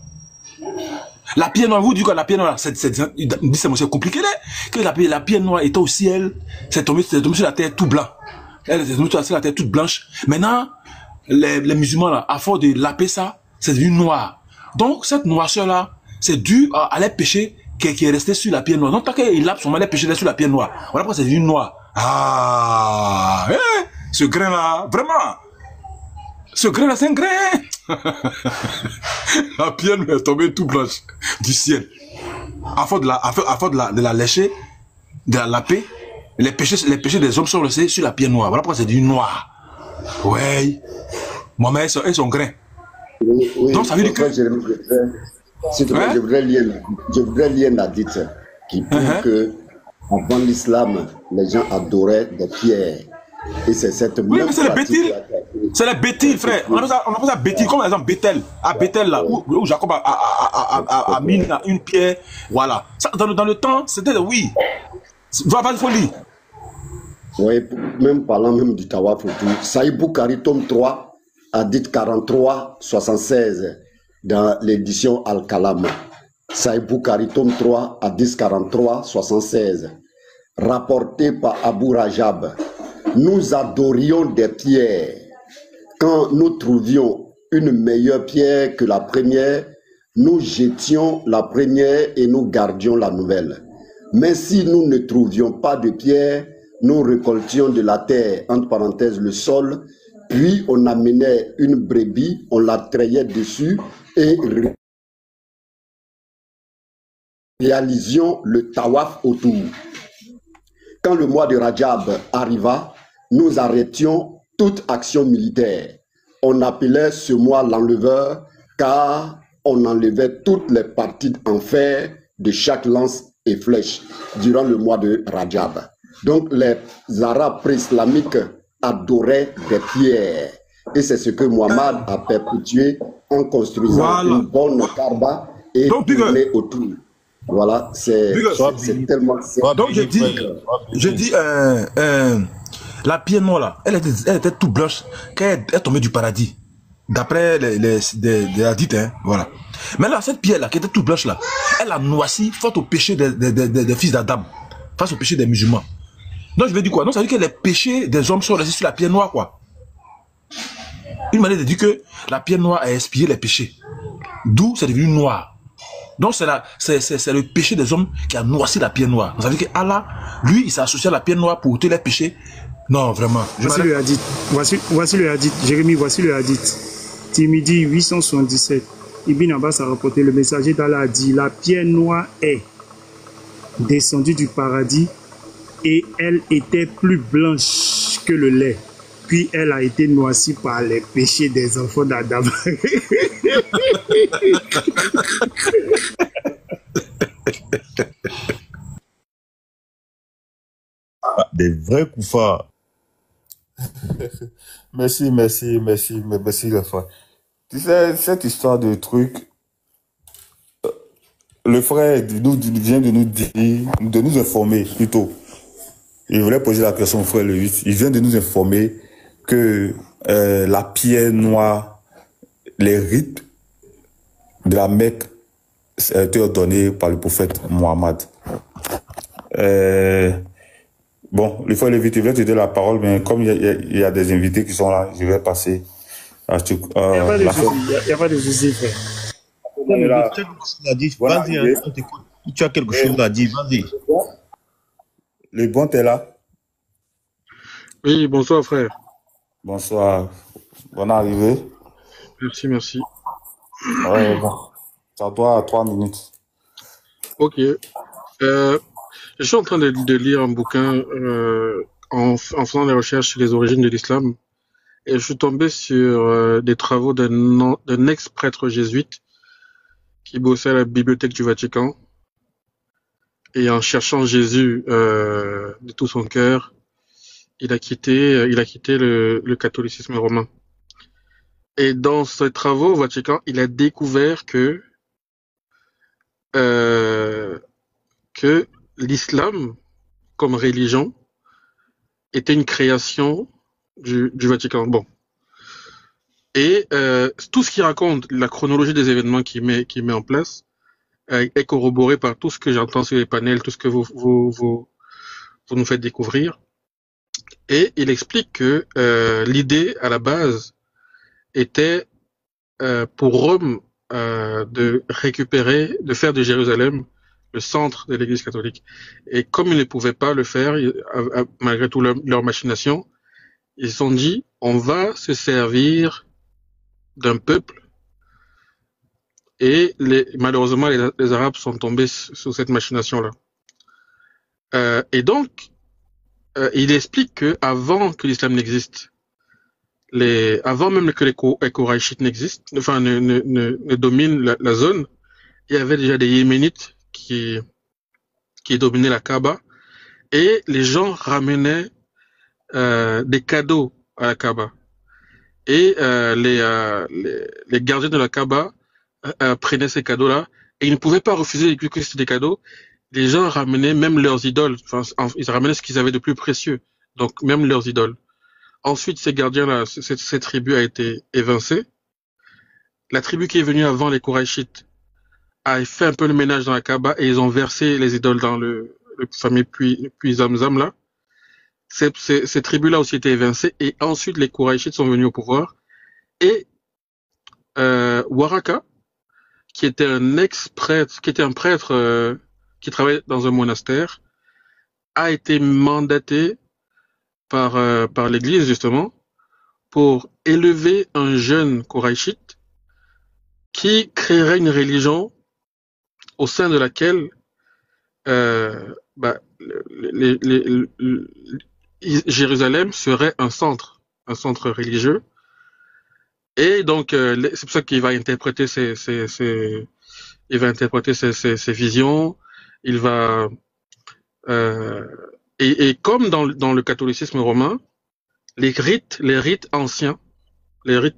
La pierre noire, vous dites que la pierre noire, c'est compliqué, que la pierre noire était au ciel, c'est tombé sur la terre tout blanc. Elle est tombée sur la terre toute blanche. Maintenant, les musulmans, là, à force de laper ça, c'est devenu noir. Donc, cette noirceur-là, c'est dû à les péchés qui est resté sur la pierre noire. Donc, tant qu'il lape son mal, les péchés sur la pierre noire. Voilà pourquoi c'est devenu noir. Ah, ce grain-là, vraiment. Ce grain-là, c'est un grain. La pierre est tombée tout blanche du ciel. À force de la lécher, de la laper, les péchés des hommes sont restés sur la pierre noire. Voilà pourquoi c'est du noir. Ouais. Mohamed et son grain. Oui, donc ça veut dire que... je voudrais lire un hadith qui prouve que avant l'islam, les gens adoraient des pierres. Et c'est cette oui, mais c'est les bétiles. C'est les bétiles, frère. On appelle ça bétiles, comme par exemple Bethel. À Bethel, là, où Jacob a mis une pierre. Voilà. Ça, dans le temps, c'était oui. Il faut lire. Oui, même parlant même du Tawaf et tout. Saïd Boukari, tome 3, hadith 43, 76, dans l'édition Al-Kalam. Saïd Boukari, tome 3, hadith 43, 76, rapporté par Abu Rajab. Nous adorions des pierres. Quand nous trouvions une meilleure pierre que la première, nous jetions la première et nous gardions la nouvelle. Mais si nous ne trouvions pas de pierre, nous récoltions de la terre, entre parenthèses le sol, puis on amenait une brebis, on la trayait dessus et réalisions le tawaf autour. Quand le mois de Rajab arriva, nous arrêtions toute action militaire. On appelait ce mois l'enleveur car on enlevait toutes les parties en fer de chaque lance et flèche durant le mois de Rajab. Donc les Arabes pré-islamiques adoraient des pierres. Et c'est ce que Muhammad a perpétué en construisant une bonne Kaaba et tourné autour. Voilà, c'est tellement... Donc je dis, la pierre noire là, elle était toute blanche quand elle est tombée du paradis. D'après les hadiths, hein, voilà. Mais là, cette pierre là, qui était toute blanche là, elle a noirci face au péché des fils d'Adam, face au péché des musulmans. Donc je veux dire quoi? Donc ça veut dire que les péchés des hommes sont restés sur la pierre noire, quoi. Une manière de dire que la pierre noire a expié les péchés. D'où c'est devenu noir. Donc c'est le péché des hommes qui a noirci la pierre noire. Ça veut dire qu'Allah, lui, il s'est associé à la pierre noire pour ôter les péchés. Non, vraiment. Voici le hadith. Voici le hadith. Jérémie, voici le hadith. Tirmidhi 877. Ibn Abbas a rapporté, le messager d'Allah a dit, la pierre noire est descendue du paradis et elle était plus blanche que le lait. Puis elle a été noircie par les péchés des enfants d'Adam. Des vrais koufars. Merci le frère. Tu sais, cette histoire de truc, le frère vient de nous dire, de nous informer plutôt. Il voulait poser la question au frère Lévit. Il vient de nous informer que la pierre noire, les rites de la Mecque ont été ordonnés par le prophète Mohammed. Bon, le frère Lévit, il vient te donner la parole, mais comme il y a des invités qui sont là, je vais passer à il n'y a pas de souci, frère. Vas-y, tu as quelque chose à dire, vas-y. Le bon, t'es là? Oui, bonsoir, frère. Bonsoir. Bonne arrivée. Merci. Ouais, bon. Ça doit à 3 minutes. Ok. Je suis en train de lire un bouquin en faisant des recherches sur les origines de l'islam. Et je suis tombé sur des travaux d'un ex-prêtre jésuite qui bossait à la bibliothèque du Vatican. Et en cherchant Jésus de tout son cœur, il a quitté le catholicisme romain. Et dans ses travaux au Vatican, il a découvert que l'islam, comme religion, était une création du Vatican. Bon. Et tout ce qu'il raconte, la chronologie des événements qu'il met en place, est corroboré par tout ce que j'entends sur les panels, tout ce que vous nous faites découvrir. Et il explique que l'idée, à la base, était pour Rome de faire de Jérusalem le centre de l'Église catholique. Et comme ils ne pouvaient pas le faire, malgré tout leur machination, ils se sont dit, on va se servir d'un peuple. Et malheureusement, les Arabes sont tombés sous cette machination-là. Et donc, il explique que avant que l'islam n'existe, avant même que les Koraïchites n'existent, enfin ne dominent la zone, il y avait déjà des Yéménites qui dominaient la Kaaba, et les gens ramenaient des cadeaux à la Kaaba. Et les gardiens de la Kaaba prenaient ces cadeaux-là, et ils ne pouvaient pas refuser vu que c'était des cadeaux. Les gens ramenaient même leurs idoles, enfin, ils ramenaient ce qu'ils avaient de plus précieux, donc même leurs idoles. Ensuite, ces gardiens-là, cette tribu a été évincée. La tribu qui est venue avant les Koraïchites a fait un peu le ménage dans la Kaaba et ils ont versé les idoles dans le fameux puits Zamzam là. Ces tribus-là aussi étaient évincées et ensuite les Koraïchites sont venus au pouvoir et Waraka, qui était un ex-prêtre, qui était un prêtre qui travaillait dans un monastère, a été mandaté par l'Église justement pour élever un jeune Koraïchite qui créerait une religion au sein de laquelle Jérusalem serait un centre religieux. Et donc c'est pour ça qu'il va interpréter ses visions. Il va et comme dans le catholicisme romain, les rites anciens, les rites